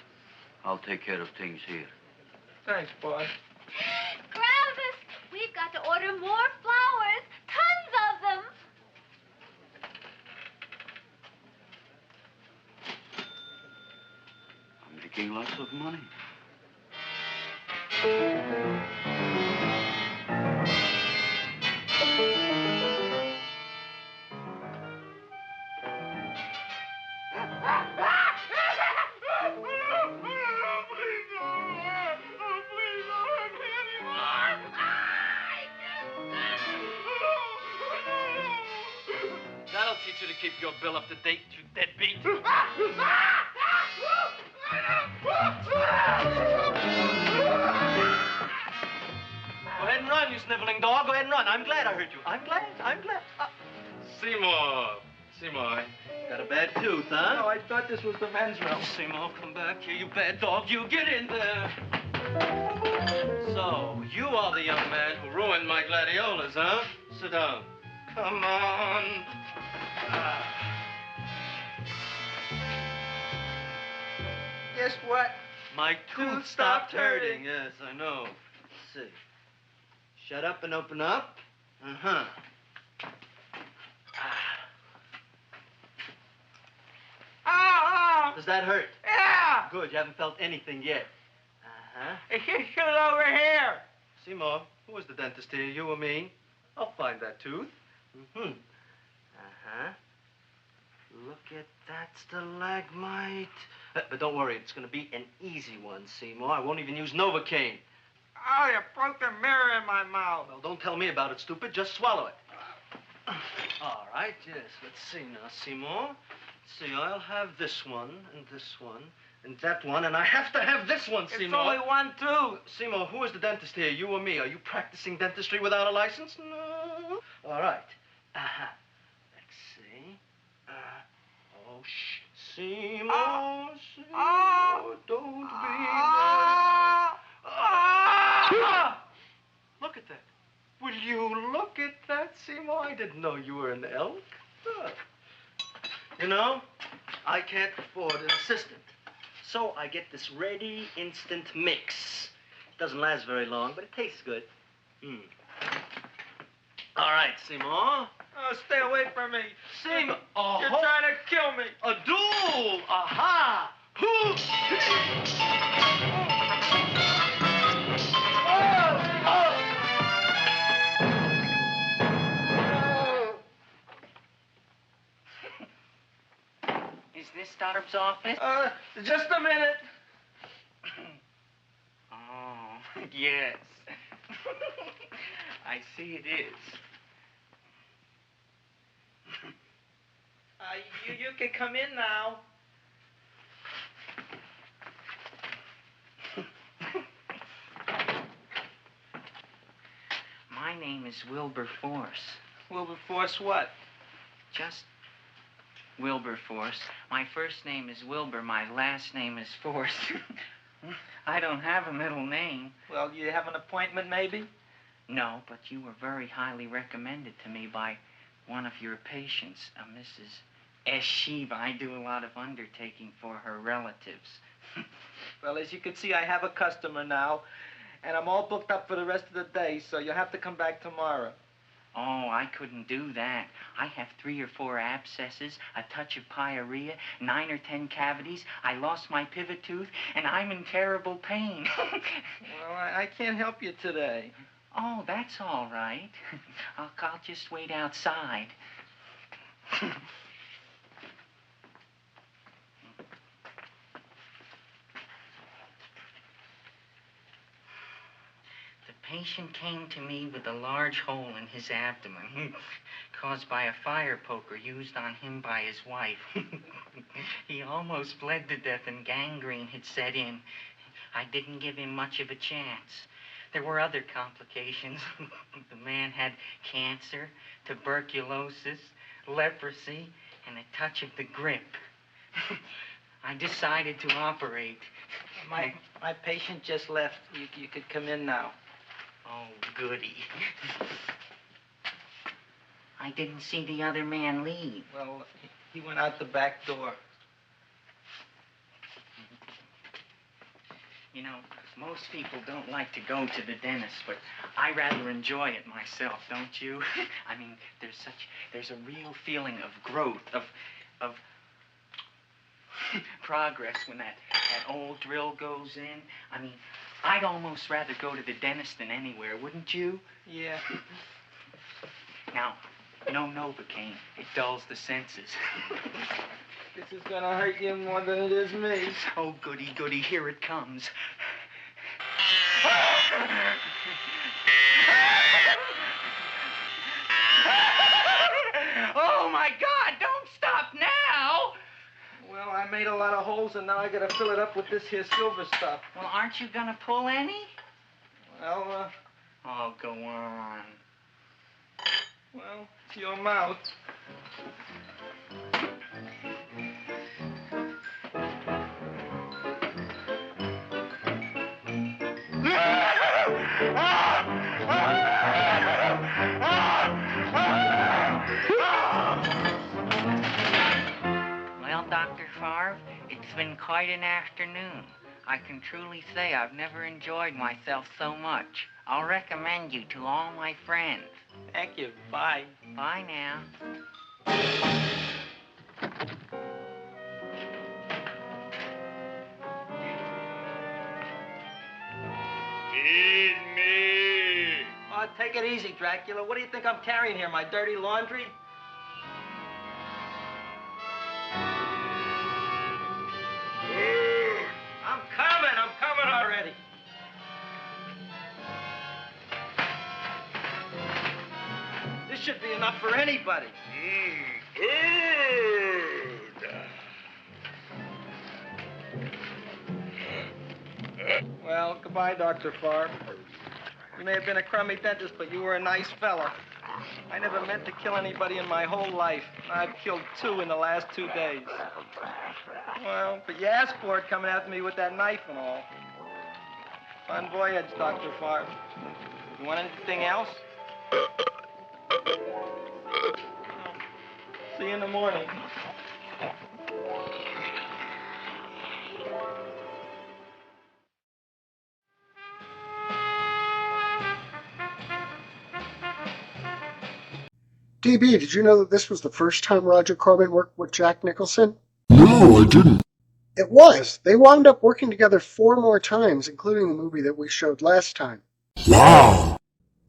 S9: I'll take care of things here.
S13: Thanks, boy.
S12: Gravis, we've got to order more flowers. Tons of them.
S9: I'm making lots of money.
S11: That'll teach you to keep your bill up to date, you deadbeat. Go ahead and run, you sniveling dog. Go ahead and run. I'm glad I hurt you. I'm glad.
S19: Seymour, got a bad tooth, huh?
S13: No, I thought this was the men's room.
S11: Seymour, come back here, you bad dog. You get in there. So, you are the young man who ruined my gladiolas, huh? Sit down. Come on.
S13: Guess what?
S11: My tooth stopped hurting. Yes, I know. Let's see. Shut up and open up. Uh-huh.
S13: Oh!
S11: Does that hurt?
S13: Yeah!
S11: Good, you haven't felt anything yet. Uh-huh.
S13: Hey, shoot over here.
S11: Seymour, who was the dentist here, you or me? I'll find that tooth. Mm-hmm. Uh-huh. Look at that stalagmite. But don't worry, it's going to be an easy one, Seymour. I won't even use Novocaine.
S13: Oh, you broke the mirror in my mouth.
S11: Well, don't tell me about it, stupid. Just swallow it. All right, yes. Let's see now, Seymour. Let's see, I'll have this one, and that one, and I have to have this one, Seymour.
S13: It's only one tooth.
S11: Seymour, who is the dentist here, you or me? Are you practicing dentistry without a license? No. All right. Uh-huh. Let's see. Oh, shh. Seymour, Seymour, don't be there. Look at that. Will you look at that, Seymour, I didn't know you were an elk. Huh. You know, I can't afford an assistant. So I get this ready instant mix. Doesn't last very long, but it tastes good. All right, Seymour.
S13: Oh, stay away from me.
S11: Seymour.
S13: You're trying to kill me.
S11: A duel. Aha.
S13: Is this Stoddard's office?
S11: Just a minute.
S13: Oh, yes. I see it is. You can come in now. My name is Wilberforce.
S11: Wilberforce what?
S13: Just Wilberforce. My first name is Wilbur. My last name is Force. I don't have a middle name.
S11: Well, you have an appointment, maybe?
S13: No, but you were very highly recommended to me by one of your patients, Mrs. S. Shiva. I do a lot of undertaking for her relatives.
S11: Well, as you can see, I have a customer now, and I'm all booked up for the rest of the day, so you'll have to come back tomorrow.
S13: Oh, I couldn't do that. I have 3 or 4 abscesses, a touch of pyorrhea, 9 or 10 cavities. I lost my pivot tooth, and I'm in terrible pain.
S11: Well, I can't help you today.
S13: Oh, that's all right. I'll just wait outside. The patient came to me with a large hole in his abdomen, caused by a fire poker used on him by his wife. He almost bled to death and gangrene had set in. I didn't give him much of a chance. There were other complications. The man had cancer, tuberculosis, leprosy, and a touch of the grip. I decided to operate.
S11: My patient just left. You could come in now.
S13: Oh, goody. I didn't see the other man leave.
S11: Well, he went out the back door.
S13: You know, most people don't like to go to the dentist, but I rather enjoy it myself, don't you? I mean, there's a real feeling of growth, of progress when that old drill goes in. I mean, I'd almost rather go to the dentist than anywhere, wouldn't you?
S11: Yeah.
S13: Now, no Novocaine. It dulls the senses.
S11: This is gonna hurt you more than it is me.
S13: Oh, goody, goody, here it comes. Oh, my God, don't stop now!
S11: Well, I made a lot of holes, and now I gotta fill it up with this here silver stuff.
S13: Well, aren't you gonna pull any?
S11: Well,
S13: Oh, go on.
S11: Well, it's your mouth.
S13: Well, Dr. Favre, it's been quite an afternoon. I can truly say I've never enjoyed myself so much. I'll recommend you to all my friends.
S11: Thank you. Bye.
S13: Bye now.
S11: Feed me. Oh, take it easy, Dracula. What do you think I'm carrying here, my dirty laundry? I'm coming already. This should be enough for anybody. Well, goodbye, Dr. Favre. You may have been a crummy dentist, but you were a nice fella. I never meant to kill anybody in my whole life. I've killed 2 in the last 2 days. Well, but you asked for it coming after me with that knife and all. Fun voyage, Dr. Favre. You want anything else?
S13: See you in the morning.
S1: DB, did you know that this was the first time Roger Corman worked with Jack Nicholson?
S7: No, I didn't.
S1: It was. They wound up working together 4 more times, including the movie that we showed last time.
S7: Wow.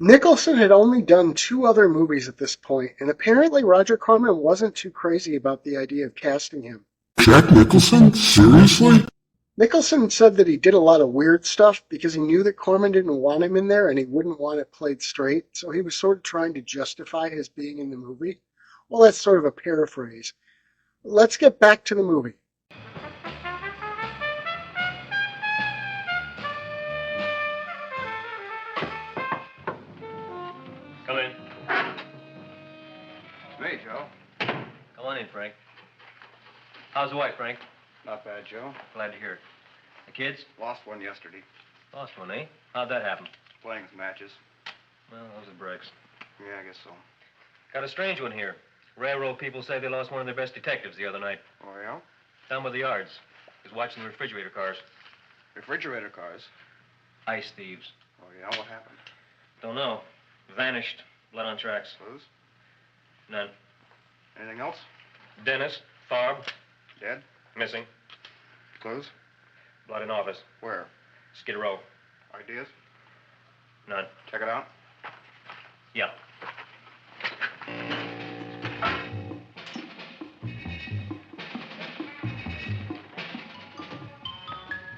S1: Nicholson had only done 2 other movies at this point, and apparently Roger Corman wasn't too crazy about the idea of casting him.
S7: Jack Nicholson? Seriously?
S1: Nicholson said that he did a lot of weird stuff because he knew that Corman didn't want him in there and he wouldn't want it played straight, so he was sort of trying to justify his being in the movie. Well, that's sort of a paraphrase. Let's get back to the movie.
S8: Come in.
S19: Hey, Joe.
S8: Come on in, Frank. How's the wife, Frank?
S19: Not bad, Joe.
S8: Glad to hear it. The kids?
S19: Lost one yesterday.
S8: Lost one, eh? How'd that happen?
S19: Playing some matches.
S8: Well, those are breaks.
S19: Yeah, I guess so.
S8: Got a strange one here. Railroad people say they lost one of their best detectives the other night.
S19: Oh, yeah?
S8: Down by the yards. He was watching the refrigerator cars.
S19: Refrigerator cars?
S8: Ice thieves.
S19: Oh, yeah? What happened?
S8: Don't know. Vanished. Blood on tracks.
S19: Clues?
S8: None.
S19: Anything else?
S8: Dennis. Farb.
S19: Dead?
S8: Missing.
S19: Clues?
S8: Blood in office.
S19: Where?
S8: Skid Row.
S19: Ideas?
S8: None.
S19: Check it out.
S8: Yeah.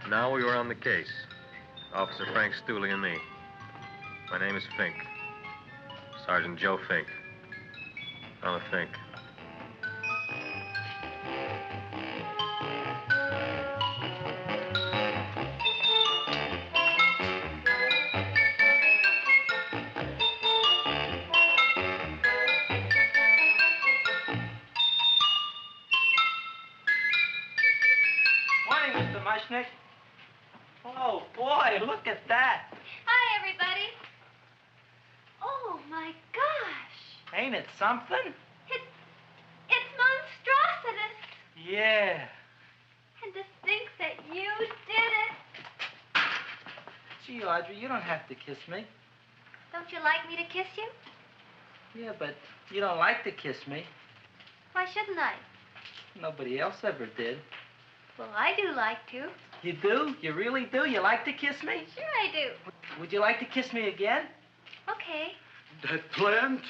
S8: Now we were on the case. Officer Frank Stooley and me. My name is Fink. Sergeant Joe Fink. I'm a Fink.
S13: Morning, Mr. Mushnick. Oh, boy, look at that.
S12: Hi, everybody. Oh, my gosh.
S13: Ain't it something?
S12: It's monstrositous.
S13: Yeah.
S12: And to think that you did it.
S13: Gee, Audrey, you don't have to kiss me.
S12: Don't you like me to kiss you?
S13: Yeah, but you don't like to kiss me.
S12: Why shouldn't I?
S13: Nobody else ever did.
S12: Well, I do like to.
S13: You do? You really do? You like to kiss me?
S12: Sure I do.
S13: Would you like to kiss me again?
S12: Okay.
S9: That plant?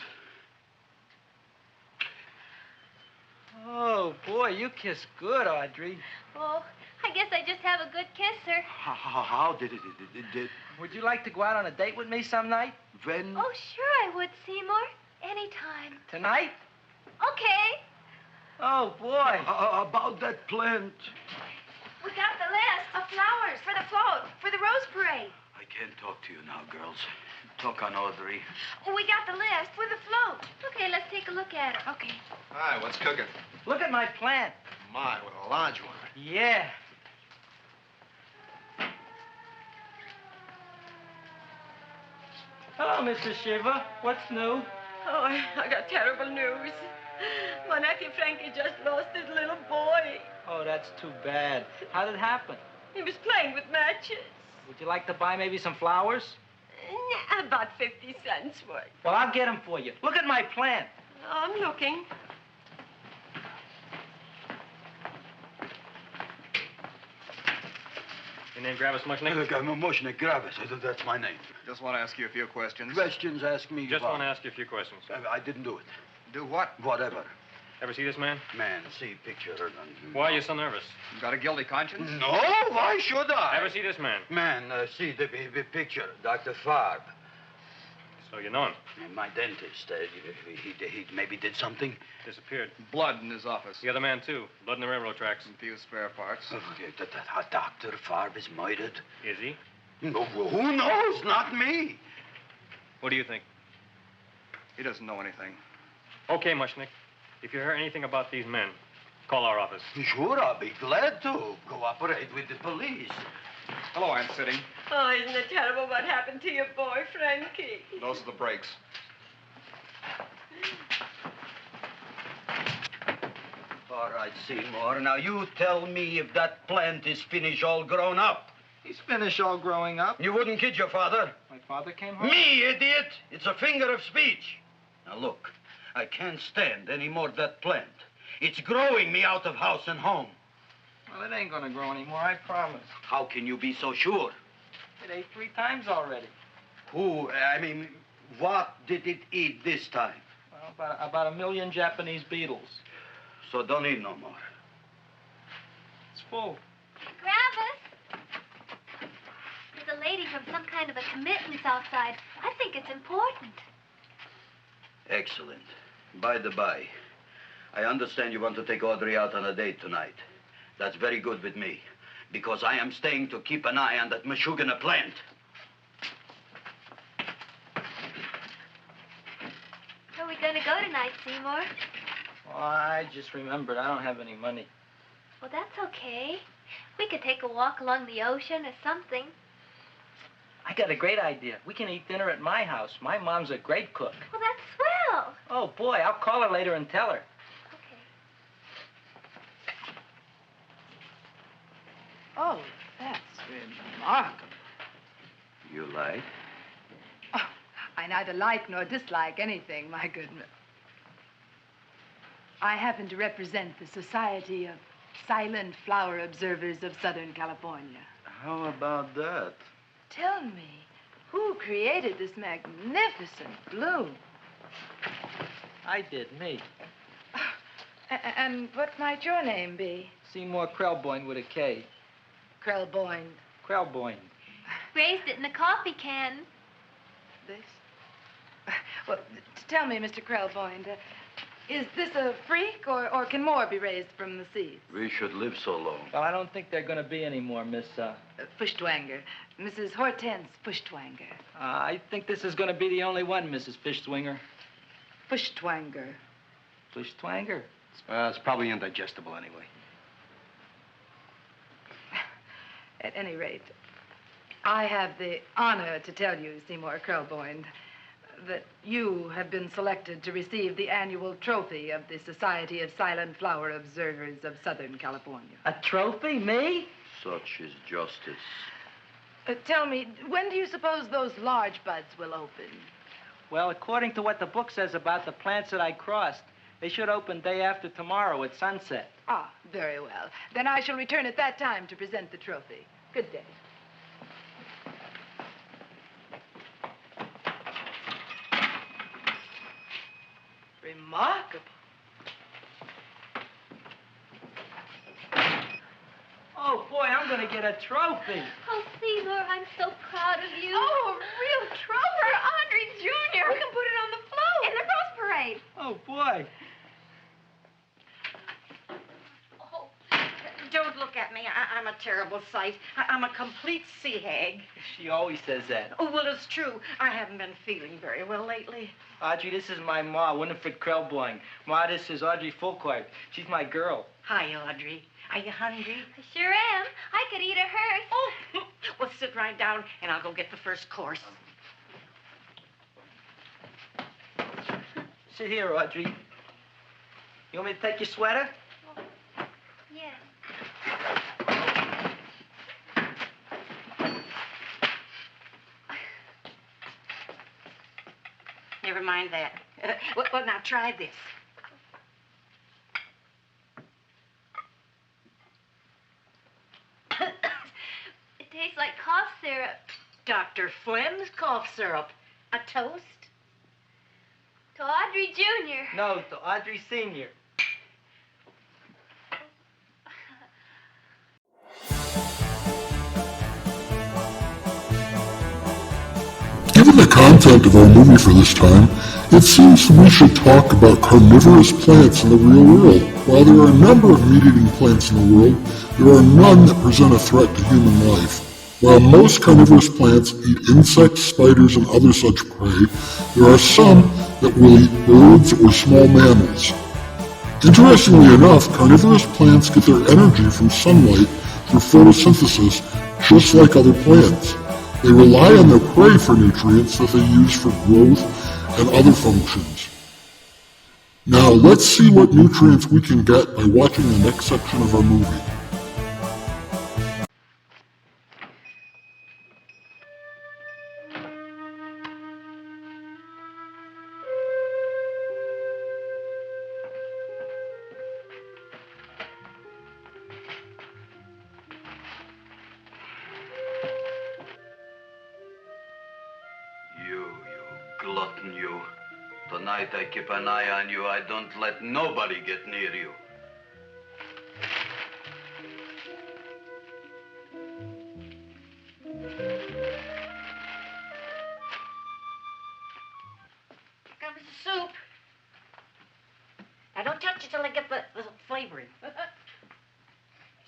S13: Oh, boy, you kiss good, Audrey.
S12: Oh, I guess I just have a good kisser.
S9: How did it?
S13: Would you like to go out on a date with me some night?
S9: When?
S12: Oh, sure I would, Seymour. Anytime.
S13: Tonight?
S12: Okay.
S13: Oh, boy.
S9: About that plant.
S17: We got the list of flowers for the float, for the rose parade.
S9: I can't talk to you now, girls. Talk on Audrey.
S17: We got the list for the float.
S12: Okay, let's take a look at it.
S17: Okay.
S19: Hi, what's cooking?
S13: Look at my plant.
S19: My, with a large one.
S13: Yeah. Hello, Mr. Shiver. What's new?
S10: Oh, I got terrible news. My nephew Frankie just lost his little boy.
S13: Oh, that's too bad. How did it happen?
S10: He was playing with matches.
S13: Would you like to buy maybe some flowers?
S10: About 50 cents worth.
S13: Well, I'll get them for you. Look at my plant.
S10: I'm looking.
S8: Your name Gravis Mushnick?
S9: Mushnick Gravis. That's my name.
S19: Just want to ask you a few questions.
S9: Questions, ask me.
S8: Just
S9: about.
S8: want to ask you a few questions.
S9: I didn't do it.
S19: Do what?
S9: Whatever.
S8: Ever see this man?
S9: Man, see picture.
S8: Why are you so nervous?
S19: You got a guilty conscience?
S9: No, why should I?
S8: Ever see this man?
S9: Man, see the picture. Dr. Farb.
S8: So you know him?
S9: My dentist. He maybe did something.
S8: Disappeared.
S19: Blood in his office.
S8: The other man, too. Blood in the railroad tracks.
S19: Some few spare parts.
S9: Dr. Farb is murdered.
S8: Is he?
S9: No, who knows? Not me.
S8: What do you think?
S19: He doesn't know anything.
S8: Okay, Mushnick. If you hear anything about these men, call our office.
S9: Sure, I'll be glad to cooperate with the police.
S19: Hello, Aunt Sitting.
S10: Oh, isn't it terrible what happened to your boy, Frankie?
S19: Those are the brakes.
S9: All right, Seymour. Now you tell me if that plant is finished all grown up.
S13: He's finished all growing up.
S9: You wouldn't kid your father.
S13: My father came home.
S9: Me, idiot! It's a figure of speech. Now look, I can't stand any more of that plant. It's growing me out of house and home.
S13: Well, it ain't gonna grow anymore, I promise.
S9: How can you be so sure?
S13: It ate 3 times already.
S9: What did it eat this time?
S13: Well, about 1 million Japanese beetles.
S9: So don't eat no more.
S13: It's full.
S12: Gravis! There's a lady from some kind of a committance outside. I think it's important.
S9: Excellent. By the by, I understand you want to take Audrey out on a date tonight. That's very good with me, because I am staying to keep an eye on that Meshuggah plant.
S12: Where are we going to go tonight, Seymour?
S13: Well, I just remembered I don't have any money.
S12: Well, that's okay. We could take a walk along the ocean or something.
S13: I got a great idea. We can eat dinner at my house. My mom's a great cook.
S12: Well, that's swell.
S13: Oh, boy, I'll call her later and tell her.
S17: Oh, that's remarkable.
S9: You like?
S17: Oh, I neither like nor dislike anything, my goodness. I happen to represent the Society of Silent Flower Observers of Southern California.
S9: How about that?
S17: Tell me, who created this magnificent bloom?
S13: I did, me.
S17: And what might your name be?
S13: Seymour Krelboyne with a K.
S17: Krelboyne.
S13: Krelboyne.
S12: Raised it in a coffee can.
S17: This? Well, tell me, Mr. Krelboyne, is this a freak, or can more be raised from the seeds?
S9: We should live so long.
S13: Well, I don't think they're going to be any more, Miss,
S17: Fuschtwanger. Mrs. Hortense Fuschtwanger.
S13: I think this is going to be the only one, Mrs. Fishswinger.
S17: Fuschtwanger.
S13: Fuschtwanger?
S19: It's probably indigestible anyway.
S17: At any rate, I have the honor to tell you, Seymour Krelboyne, that you have been selected to receive the annual trophy of the Society of Silent Flower Observers of Southern California.
S13: A trophy? Me?
S9: Such is justice.
S17: Tell me, when do you suppose those large buds will open?
S13: Well, according to what the book says about the plants that I crossed, they should open day after tomorrow at sunset.
S17: Ah, very well. Then I shall return at that time to present the trophy. Good day. Remarkable.
S13: Oh, boy, I'm going to get a trophy.
S12: Oh, Seymour, I'm so proud of you.
S17: Oh, a real trophy for Andre Jr. We can put it on the float.
S12: In the Rose Parade.
S13: Oh, boy.
S16: Don't look at me. I'm a terrible sight. I'm a complete sea hag.
S13: She always says that.
S16: Oh, well, it's true. I haven't been feeling very well lately.
S13: Audrey, this is my ma, Winifred Krelboyne. Ma, this is Audrey Fulcourt. She's my girl.
S16: Hi, Audrey. Are you hungry?
S12: I sure am. I could eat a hearse.
S16: Oh, well, sit right down, and I'll go get the first course.
S13: Sit here, Audrey. You want me to take your sweater?
S12: Yes.
S16: Never mind that. Well, now try this.
S12: It tastes like cough syrup.
S16: Dr. Flynn's cough syrup. A toast?
S12: To Audrey Jr.
S13: No, to Audrey Sr.
S7: Given the content of our movie for this time, it seems we should talk about carnivorous plants in the real world. While there are a number of meat-eating plants in the world, there are none that present a threat to human life. While most carnivorous plants eat insects, spiders, and other such prey, there are some that will eat birds or small mammals. Interestingly enough, carnivorous plants get their energy from sunlight through photosynthesis just like other plants. They rely on their prey for nutrients that they use for growth and other functions. Now let's see what nutrients we can get by watching the next section of our movie.
S9: You glutton, you. Tonight I keep an eye on you. I don't let nobody get near you.
S16: Comes the soup. Now don't touch it till I get the flavoring.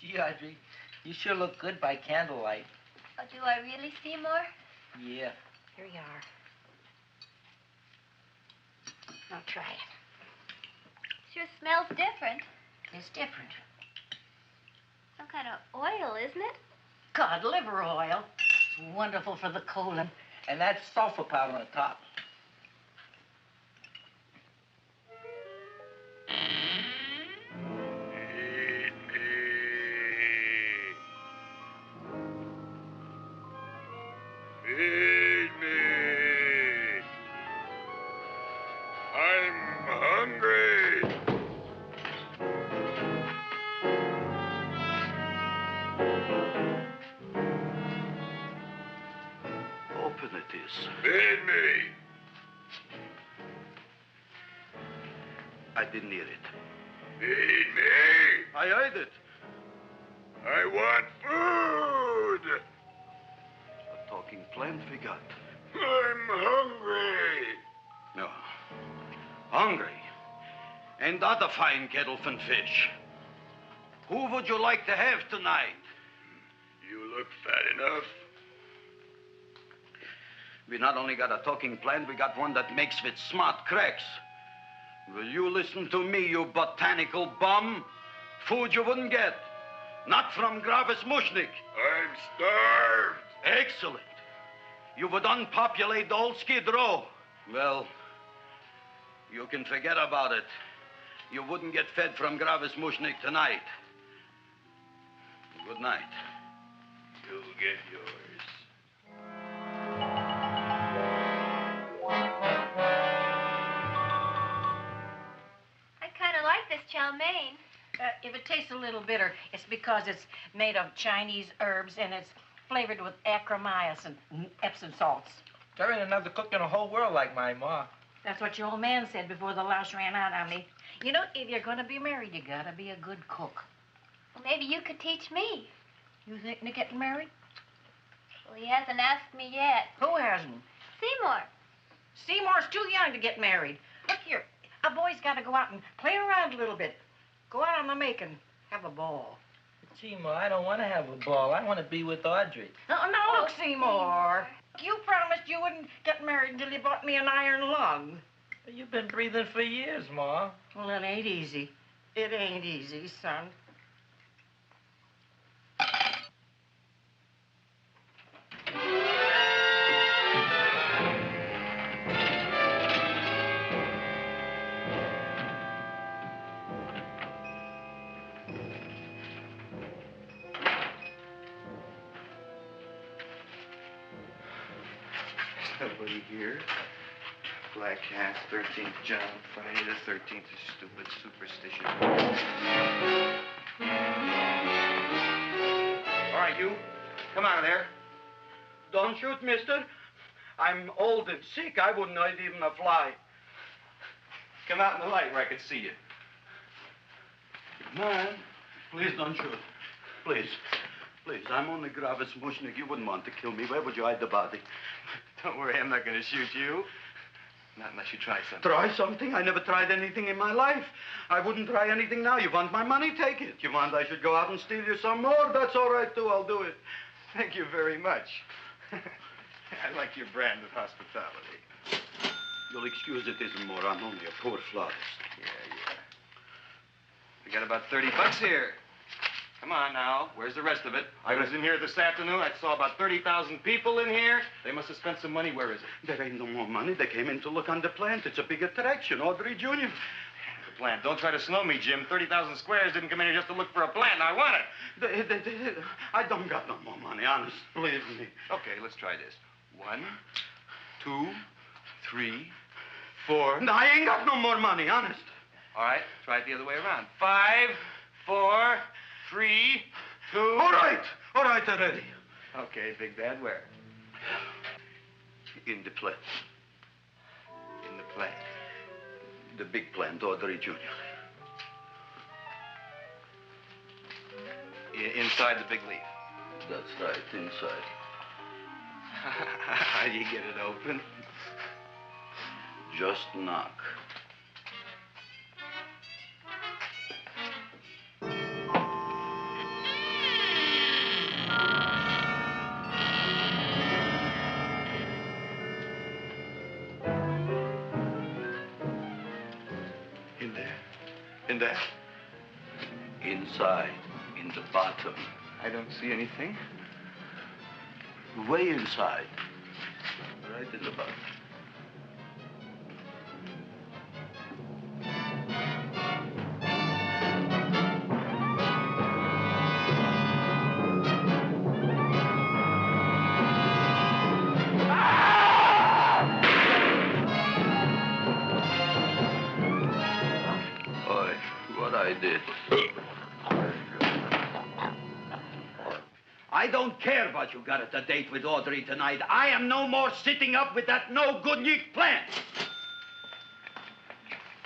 S13: Gee, Audrey, you sure look good by candlelight.
S12: Oh, do I really, Seymour?
S13: Yeah.
S16: Here you are. Now try it.
S12: Sure smells different.
S16: It's different.
S12: Some kind of oil, isn't it?
S16: Cod liver oil. It's wonderful for the colon.
S13: And that's sulfur powder on the top.
S20: Feed me. I'm hungry.
S9: Open it is.
S20: Feed me.
S9: I didn't hear it.
S20: Feed me.
S9: I heard it.
S20: I want food.
S9: A talking plant we got.
S20: I'm hungry.
S9: No. Hungry. And other fine kettlefen fish. Who would you like to have tonight?
S20: You look fat enough.
S9: We not only got a talking plant, we got one that makes with smart cracks. Will you listen to me, you botanical bum? Food you wouldn't get. Not from Gravis Mushnik.
S20: I'm starved.
S9: Excellent. You would unpopulate the old Skid Row. Well, you can forget about it. You wouldn't get fed from Gravis Mushnik tonight. Good night.
S20: You'll get yours.
S12: I kind of like this chow mein.
S16: If it tastes a little bitter, it's because it's made of Chinese herbs and it's flavored with acromycin and Epsom salts.
S13: There ain't another cook in the whole world like my ma.
S16: That's what your old man said before the louse ran out on me. You know, if you're going to be married, you got to be a good cook.
S12: Well, maybe you could teach me.
S16: You thinking of getting married?
S12: Well, he hasn't asked me yet.
S16: Who hasn't?
S12: Seymour.
S16: Seymour's too young to get married. Look here, a boy's got to go out and play around a little bit. Go out on the make and have a ball.
S13: Gee, Ma, I don't want to have a ball. I want to be with Audrey.
S16: Oh, no, look, Seymour. You promised you wouldn't get married until you bought me an iron lung.
S13: But you've been breathing for years, Ma.
S16: Well, it ain't easy. It ain't easy, son.
S11: Nobody here. Black Cat, 13th John, Friday the 13th is stupid superstition. All right, you. Come out of there.
S9: Don't shoot, mister. I'm old and sick. I wouldn't hurt even a fly.
S11: Come out in the light where I can see you.
S9: Man, please don't shoot. Please. Please, I'm only Gravis Mushnik. You wouldn't want to kill me. Where would you hide the body?
S11: Don't worry, I'm not going to shoot you. Not unless you try something.
S9: Try something? I never tried anything in my life. I wouldn't try anything now. You want my money? Take it. You want I should go out and steal you some more? That's all right, too. I'll do it.
S11: Thank you very much. I like your brand of hospitality.
S9: You'll excuse it isn't more. I'm only a poor florist.
S11: Yeah. We got about $30 here. Come on now. Where's the rest of it? I was in here this afternoon. I saw about 30,000 people in here. They must have spent some money. Where is it?
S9: There ain't no more money. They came in to look on the plant. It's a big attraction. Audrey Jr.
S19: plant. Don't try to slow me, Jim. 30,000 squares didn't come in here just to look for a plant. I want it.
S9: I don't got no more money, honest. Believe me.
S19: Okay, let's try this. 1, 2, 3, 4.
S9: No, I ain't got no more money, honest.
S19: All right, try it the other way around. 5, 4, 3, 2.
S9: All right, already.
S19: Okay, Big Bad, where?
S9: In the plant.
S19: In the plant.
S9: The big plant, Audrey Jr.
S19: Inside the big leaf.
S9: That's right, inside.
S19: How do you get it open?
S9: Just knock.
S19: In there?
S9: Inside, in the bottom.
S19: I don't see anything.
S9: Way inside. Right in the bottom. I did. I don't care about you got at the date with Audrey tonight. I am no more sitting up with that no-good Nick plant.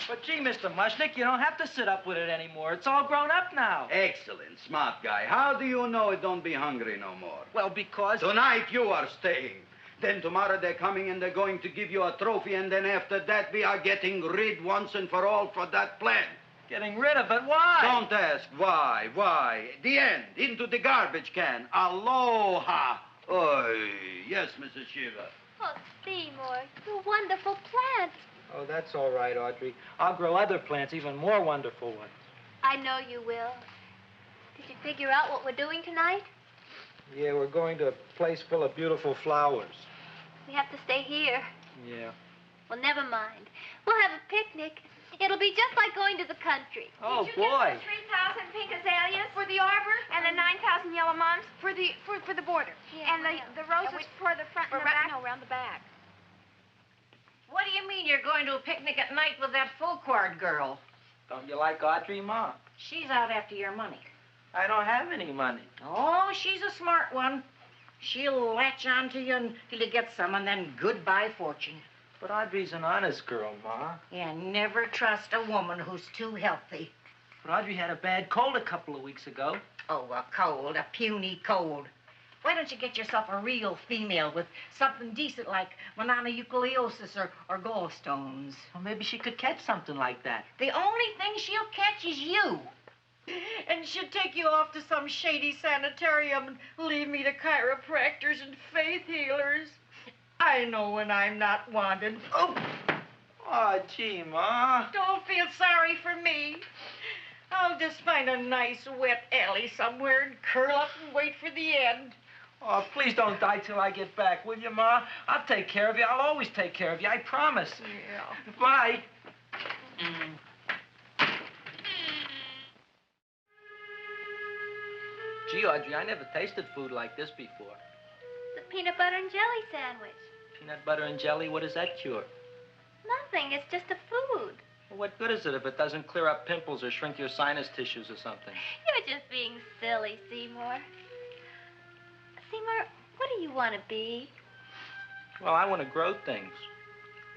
S13: But gee, Mr. Mushnick, you don't have to sit up with it anymore. It's all grown up now.
S9: Excellent, smart guy. How do you know it don't be hungry no more?
S13: Well, because...
S9: Tonight you are staying. Then tomorrow they're coming and they're going to give you a trophy, and then after that we are getting rid once and for all for that plant.
S13: Getting rid of it? Why?
S9: Don't ask why. Why? The end. Into the garbage can. Aloha. Oy. Yes, Mrs. Shiva.
S12: Oh, Seymour, you wonderful plant.
S13: Oh, that's all right, Audrey. I'll grow other plants, even more wonderful ones.
S12: I know you will. Did you figure out what we're doing tonight?
S13: Yeah, we're going to a place full of beautiful flowers.
S12: We have to stay here.
S13: Yeah.
S12: Well, never mind. We'll have a picnic. It'll be just like going to the country.
S13: Oh,
S21: Did you
S13: boy.
S21: get the 3,000 pink azaleas for the arbor and the 9,000 yellow mums for the border?
S12: Yeah,
S21: and the roses for the front and the back?
S16: No, around the back.
S21: What do you mean you're going to a picnic at night with that full cord girl?
S13: Don't you like Audrey, Ma?
S16: She's out after your money.
S13: I don't have any money.
S16: Oh, she's a smart one. She'll latch on to you until you get some, and then goodbye fortune.
S13: But Audrey's an honest girl, Ma.
S16: Yeah, never trust a woman who's too healthy.
S13: But Audrey had a bad cold a couple of weeks ago.
S16: Oh, a cold, a puny cold. Why don't you get yourself a real female with something decent like mononucleosis or gallstones?
S13: Well, maybe she could catch something like that.
S16: The only thing she'll catch is you.
S21: And she'll take you off to some shady sanitarium and leave me to chiropractors and faith healers. I know when I'm not wanted.
S13: Oh, gee, Ma.
S21: Don't feel sorry for me. I'll just find a nice wet alley somewhere and curl up and wait for the end.
S13: Oh, please don't die till I get back, will you, Ma? I'll take care of you. I'll always take care of you. I promise.
S21: Yeah.
S13: Bye. Gee, Audrey, I never tasted food like this before.
S12: The peanut butter and jelly sandwich.
S13: Peanut butter and jelly, what does that cure?
S12: Nothing. It's just a food.
S13: Well, what good is it if it doesn't clear up pimples or shrink your sinus tissues or something?
S12: You're just being silly, Seymour. Seymour, what do you want to be?
S13: Well, I want to grow things.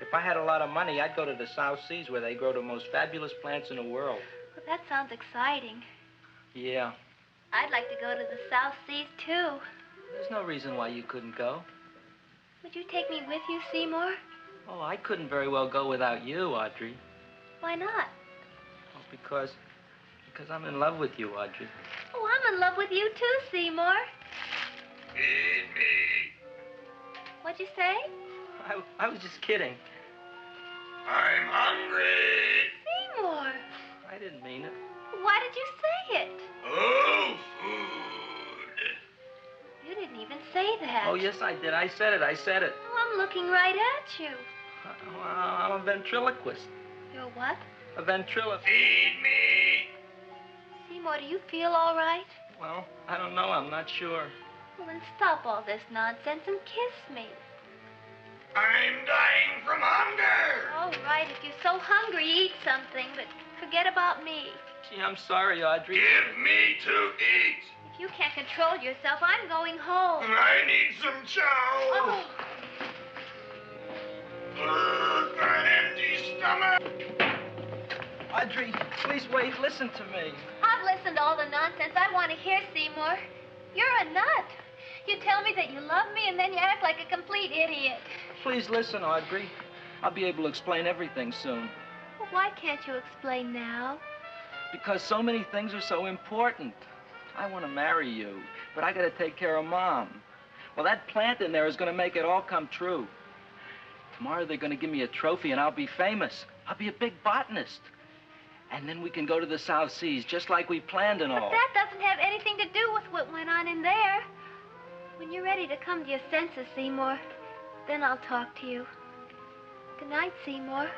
S13: If I had a lot of money, I'd go to the South Seas where they grow the most fabulous plants in the world.
S12: Well, that sounds exciting.
S13: Yeah.
S12: I'd like to go to the South Seas, too.
S13: There's no reason why you couldn't go.
S12: Would you take me with you, Seymour?
S13: Oh, I couldn't very well go without you, Audrey.
S12: Why not?
S13: Oh, because I'm in love with you, Audrey.
S12: Oh, I'm in love with you, too, Seymour.
S20: Feed me.
S12: What'd you say?
S13: I was just kidding.
S20: I'm hungry.
S12: Seymour.
S13: I didn't mean it.
S12: Why did you say it?
S20: Oh, food.
S12: You didn't even say that.
S13: Oh, yes, I did. I said it.
S12: Oh, I'm looking right at you.
S13: I'm a ventriloquist.
S12: You're what?
S13: A ventriloquist.
S20: Feed me.
S12: Seymour, do you feel all right?
S13: Well, I don't know. I'm not sure.
S12: Well, then stop all this nonsense and kiss me.
S20: I'm dying from hunger.
S12: All right, if you're so hungry, eat something, but forget about me.
S13: Gee, I'm sorry, Audrey.
S20: Give me to eat.
S12: If you can't control yourself, I'm going home.
S20: I need some chow.
S12: Oh.
S20: For an empty stomach.
S13: Audrey, please wait. Listen to me.
S12: I've listened to all the nonsense I want to hear, Seymour. You're a nut. You tell me that you love me, and then you act like a complete idiot.
S13: Please listen, Audrey. I'll be able to explain everything soon.
S12: Well, why can't you explain now?
S13: Because so many things are so important. I want to marry you, but I got to take care of Mom. Well, that plant in there is going to make it all come true. Tomorrow they're going to give me a trophy, and I'll be famous. I'll be a big botanist. And then we can go to the South Seas, just like we planned and all.
S12: But that doesn't have anything to do with what went on in there. When you're ready to come to your senses, Seymour, then I'll talk to you. Good night, Seymour.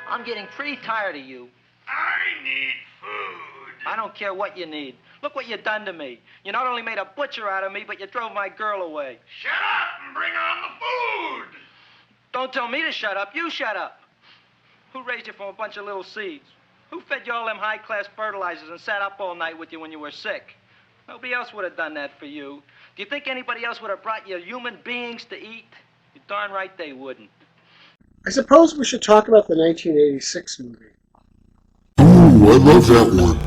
S13: I'm getting pretty tired of you.
S20: I need food.
S13: I don't care what you need. Look what you done to me. You not only made a butcher out of me, but you drove my girl away.
S20: Shut up and bring on the food.
S13: Don't tell me to shut up. You shut up. Who raised you from a bunch of little seeds? Who fed you all them high-class fertilizers and sat up all night with you when you were sick? Nobody else would have done that for you. Do you think anybody else would have brought you human beings to eat? You're darn right they wouldn't.
S1: I suppose we should talk about the 1986 movie.
S7: Ooh, I love that one.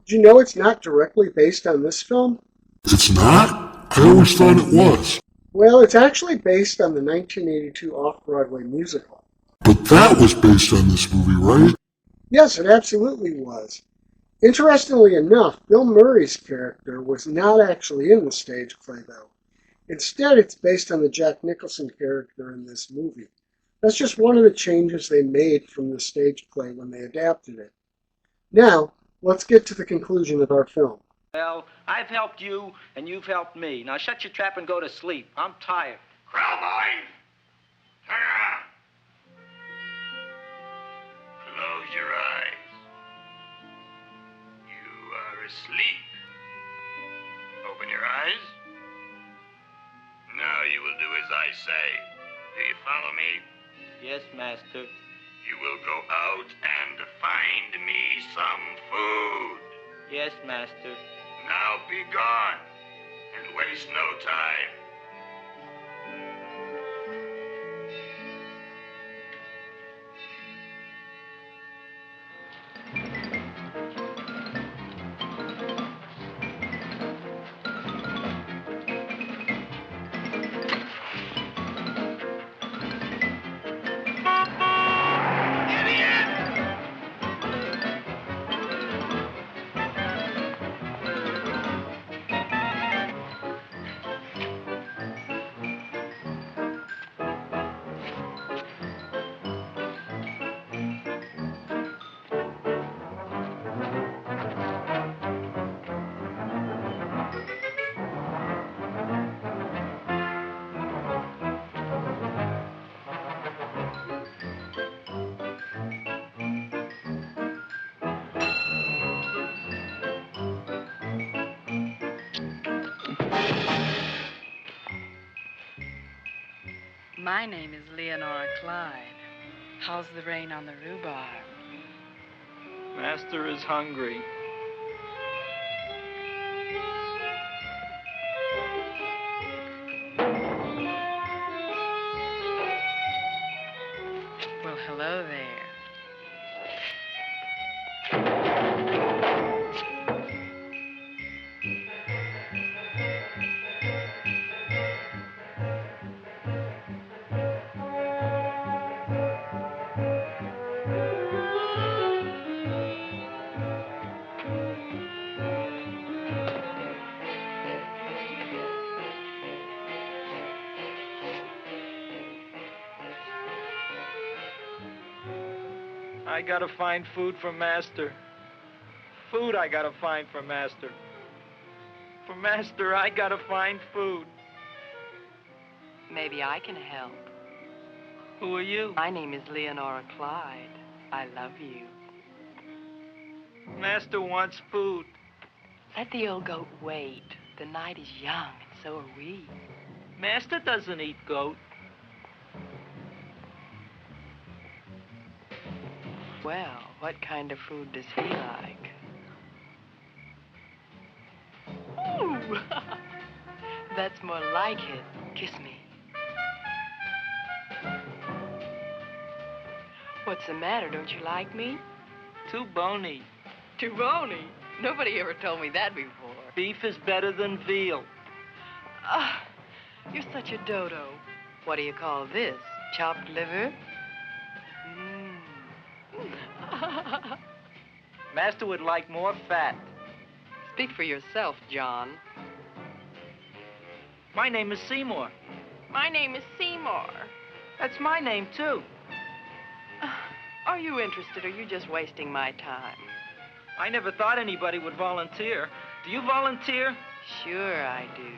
S1: Did you know it's not directly based on this film?
S7: It's not? I always thought it was.
S1: Well, it's actually based on the 1982 off-Broadway musical.
S7: But that was based on this movie, right?
S1: Yes, it absolutely was. Interestingly enough, Bill Murray's character was not actually in the stage play, though. Instead, it's based on the Jack Nicholson character in this movie. That's just one of the changes they made from the stage play when they adapted it. Now, let's get to the conclusion of our film.
S13: Well, I've helped you, and you've helped me. Now shut your trap and go to sleep. I'm tired.
S20: Crowboy, turn around. Close your eyes. You are asleep. Open your eyes. Now you will do as I say. Do you follow me?
S13: Yes, master.
S20: You will go out and find me some food.
S13: Yes, master.
S20: Now be gone and waste no time.
S17: My name is Leonora Clyde. How's the rain on the rhubarb?
S13: Master is hungry.
S17: Well, hello there.
S13: I gotta find food for Master. Food I gotta find for Master. For Master, I gotta find food.
S2: Maybe I can help.
S13: Who are you?
S2: My name is Leonora Clyde. I love you.
S13: Master wants food.
S2: Let the old goat wait. The night is young, and so are we.
S13: Master doesn't eat goat.
S2: Well, what kind of food does he like? Ooh! That's more like it. Kiss me. What's the matter? Don't you like me?
S13: Too bony.
S2: Too bony? Nobody ever told me that before.
S13: Beef is better than veal.
S2: Ah, you're such a dodo. What do you call this? Chopped liver?
S13: Master would like more fat.
S2: Speak for yourself, John.
S13: My name is Seymour.
S2: My name is Seymour.
S13: That's my name, too.
S2: Are you interested, or are you just wasting my time?
S13: I never thought anybody would volunteer. Do you volunteer?
S2: Sure I do.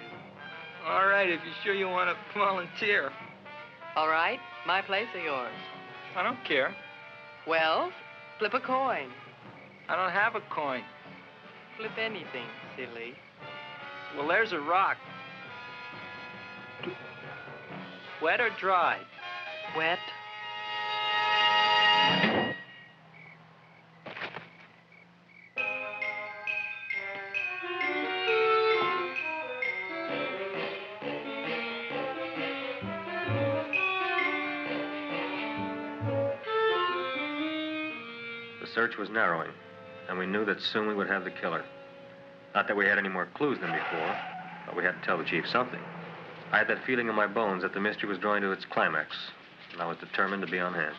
S13: All right, if you're sure you want to volunteer.
S2: All right, my place or yours?
S13: I don't care.
S2: Well, flip a coin.
S13: I don't have a coin.
S2: Flip anything, silly.
S13: Well, there's a rock. Wet or dry?
S2: Wet.
S8: The search was narrowing, and we knew that soon we would have the killer. Not that we had any more clues than before, but we had to tell the chief something. I had that feeling in my bones that the mystery was drawing to its climax, and I was determined to be on hand.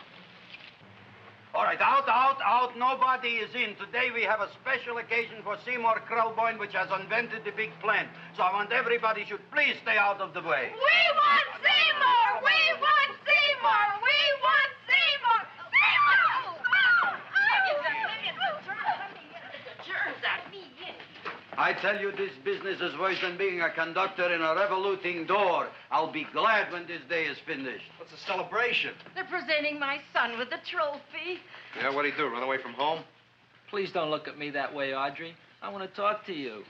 S9: All right, out. Nobody is in. Today we have a special occasion for Seymour Krelboyne, which has invented the big plan. So I want everybody should please stay out of the way.
S21: We want Seymour! We want Seymour! We want Seymour!
S9: I tell you, this business is worse than being a conductor in a revoluting door. I'll be glad when this day is finished.
S11: What's the celebration?
S21: They're presenting my son with a trophy.
S19: Yeah, what'd he do, run away from home?
S13: Please don't look at me that way, Audrey. I want to talk to you.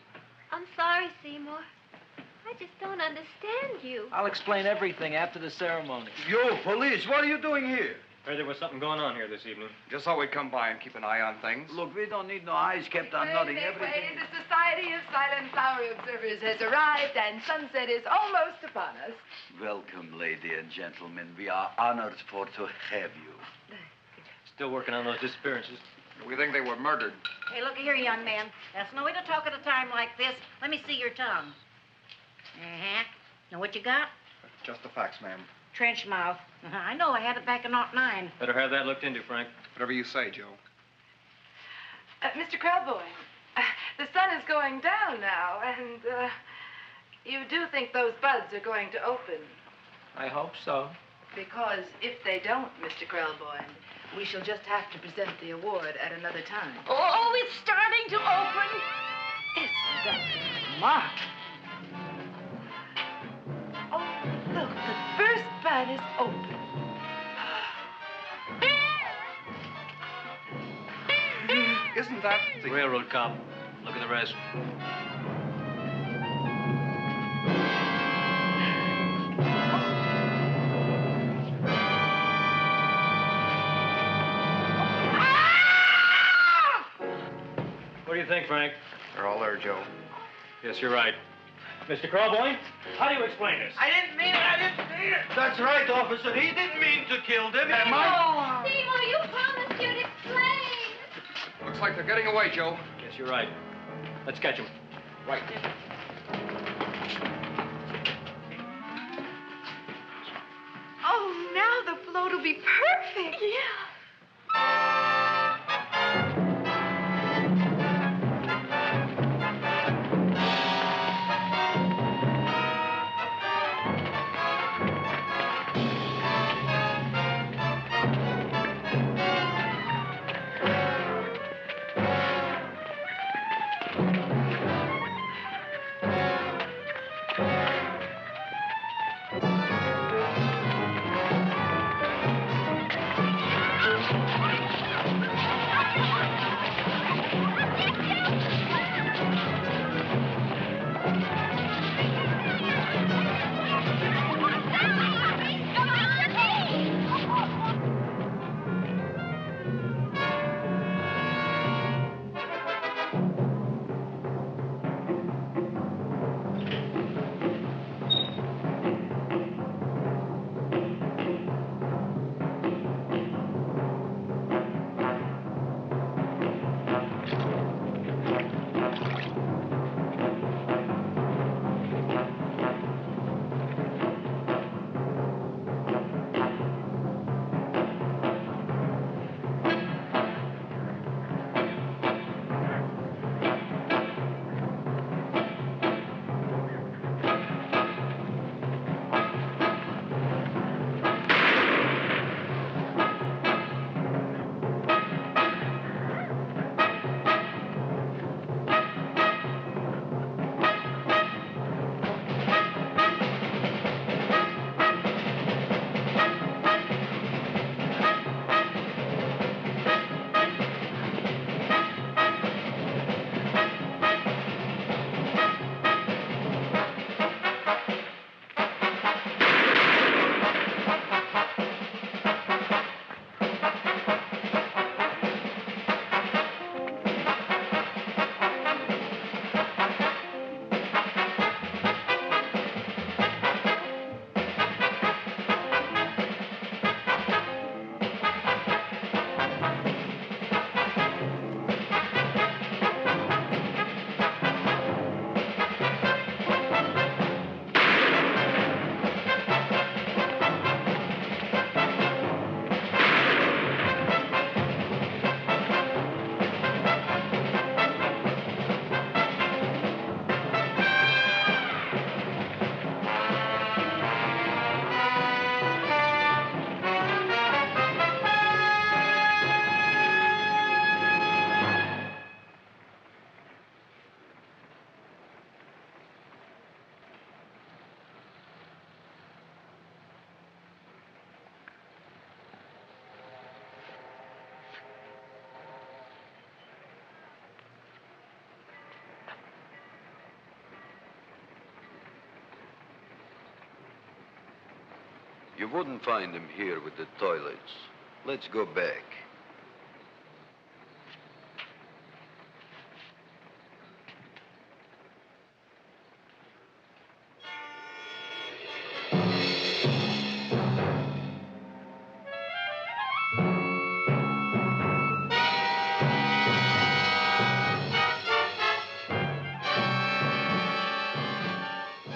S12: I'm sorry, Seymour. I just don't understand you.
S13: I'll explain everything after the ceremony.
S9: You, police, what are you doing here?
S8: Heard there was something going on here this evening.
S19: Just thought we'd come by and keep an eye on things.
S9: Look, we don't need no eyes kept on nothing. Everything.
S2: The Society of Silent Flower Observers has arrived, and sunset is almost upon us.
S9: Welcome, lady and gentlemen. We are honored for to have you.
S8: Still working on those disappearances.
S19: We think they were murdered.
S21: Hey, look here, young man. That's no way to talk at a time like this. Let me see your tongue. Uh-huh. Now, what you got?
S19: Just the facts, ma'am.
S21: Trench mouth. I know. I had it back in '09.
S8: Better have that looked into, Frank.
S19: Whatever you say, Joe.
S2: Mr. Krelboyne, the sun is going down now, and you do think those buds are going to open?
S13: I hope so.
S2: Because if they don't, Mr. Krelboyne, we shall just have to present the award at another time.
S21: Oh, it's starting to open.
S2: Isn't that smart? Oh, look, the first bud is open.
S19: Isn't that
S8: The railroad cop. Look at the rest. What do you think, Frank?
S19: They're all there, Joe.
S8: Yes, you're right. Mr. Krelboyne, how do you explain this?
S21: I didn't mean it.
S9: That's right, officer. He didn't mean to kill them. Am I?
S12: Seymour, you promised you'd explain.
S19: Looks like they're getting away, Joe.
S8: Yes, you're right. Let's catch him.
S19: Right.
S2: Oh, now the float will be perfect. Yeah.
S9: You wouldn't find him here with the toilets. Let's go back.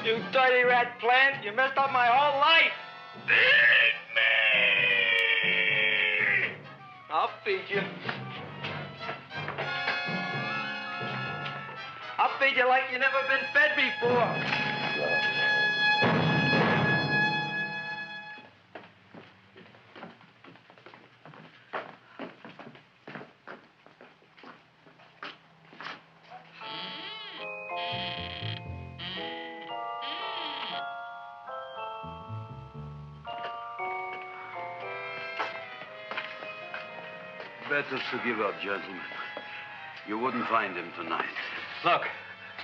S11: You dirty rat plant, you messed up my whole life.
S20: Feed me!
S11: I'll feed you. I'll feed you like you never been fed before.
S9: Better to give up, gentlemen. You wouldn't find him tonight.
S11: Look,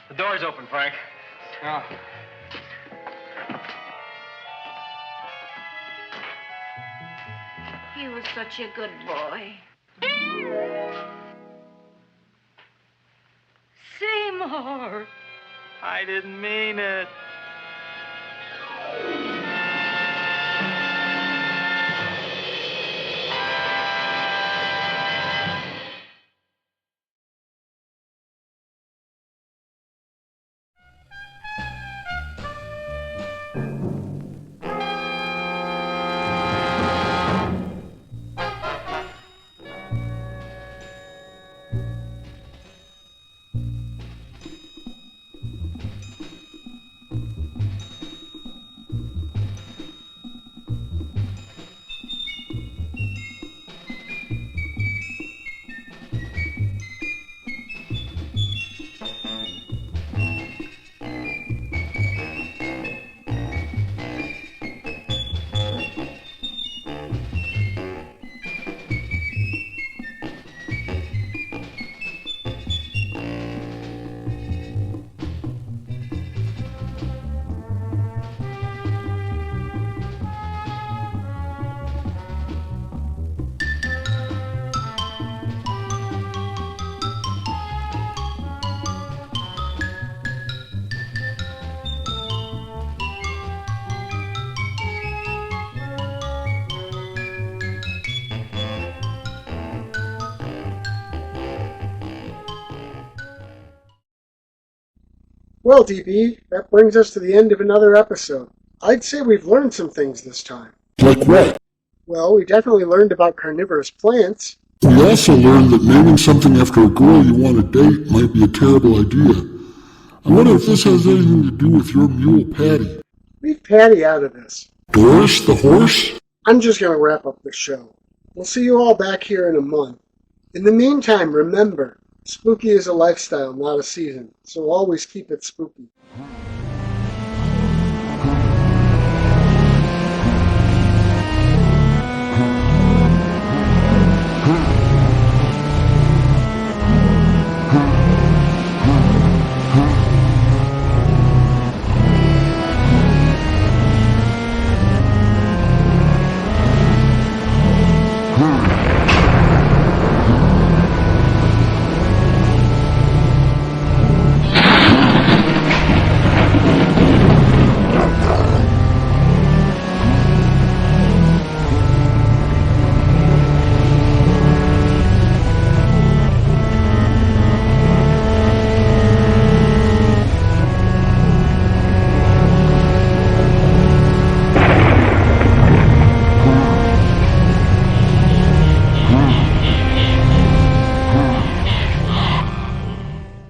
S11: the door's open, Frank. Oh.
S16: He was such a good boy. Seymour!
S11: I didn't mean it.
S1: Well, DB, that brings us to the end of another episode. I'd say we've learned some things this time.
S7: Like what?
S1: Well, we definitely learned about carnivorous plants.
S7: We also learned that naming something after a girl you want to date might be a terrible idea. I wonder if this has anything to do with your mule, Patty.
S1: Leave Patty out of this.
S7: Doris the horse?
S1: I'm just going to wrap up the show. We'll see you all back here in a month. In the meantime, remember, spooky is a lifestyle, not a season, so always keep it spooky.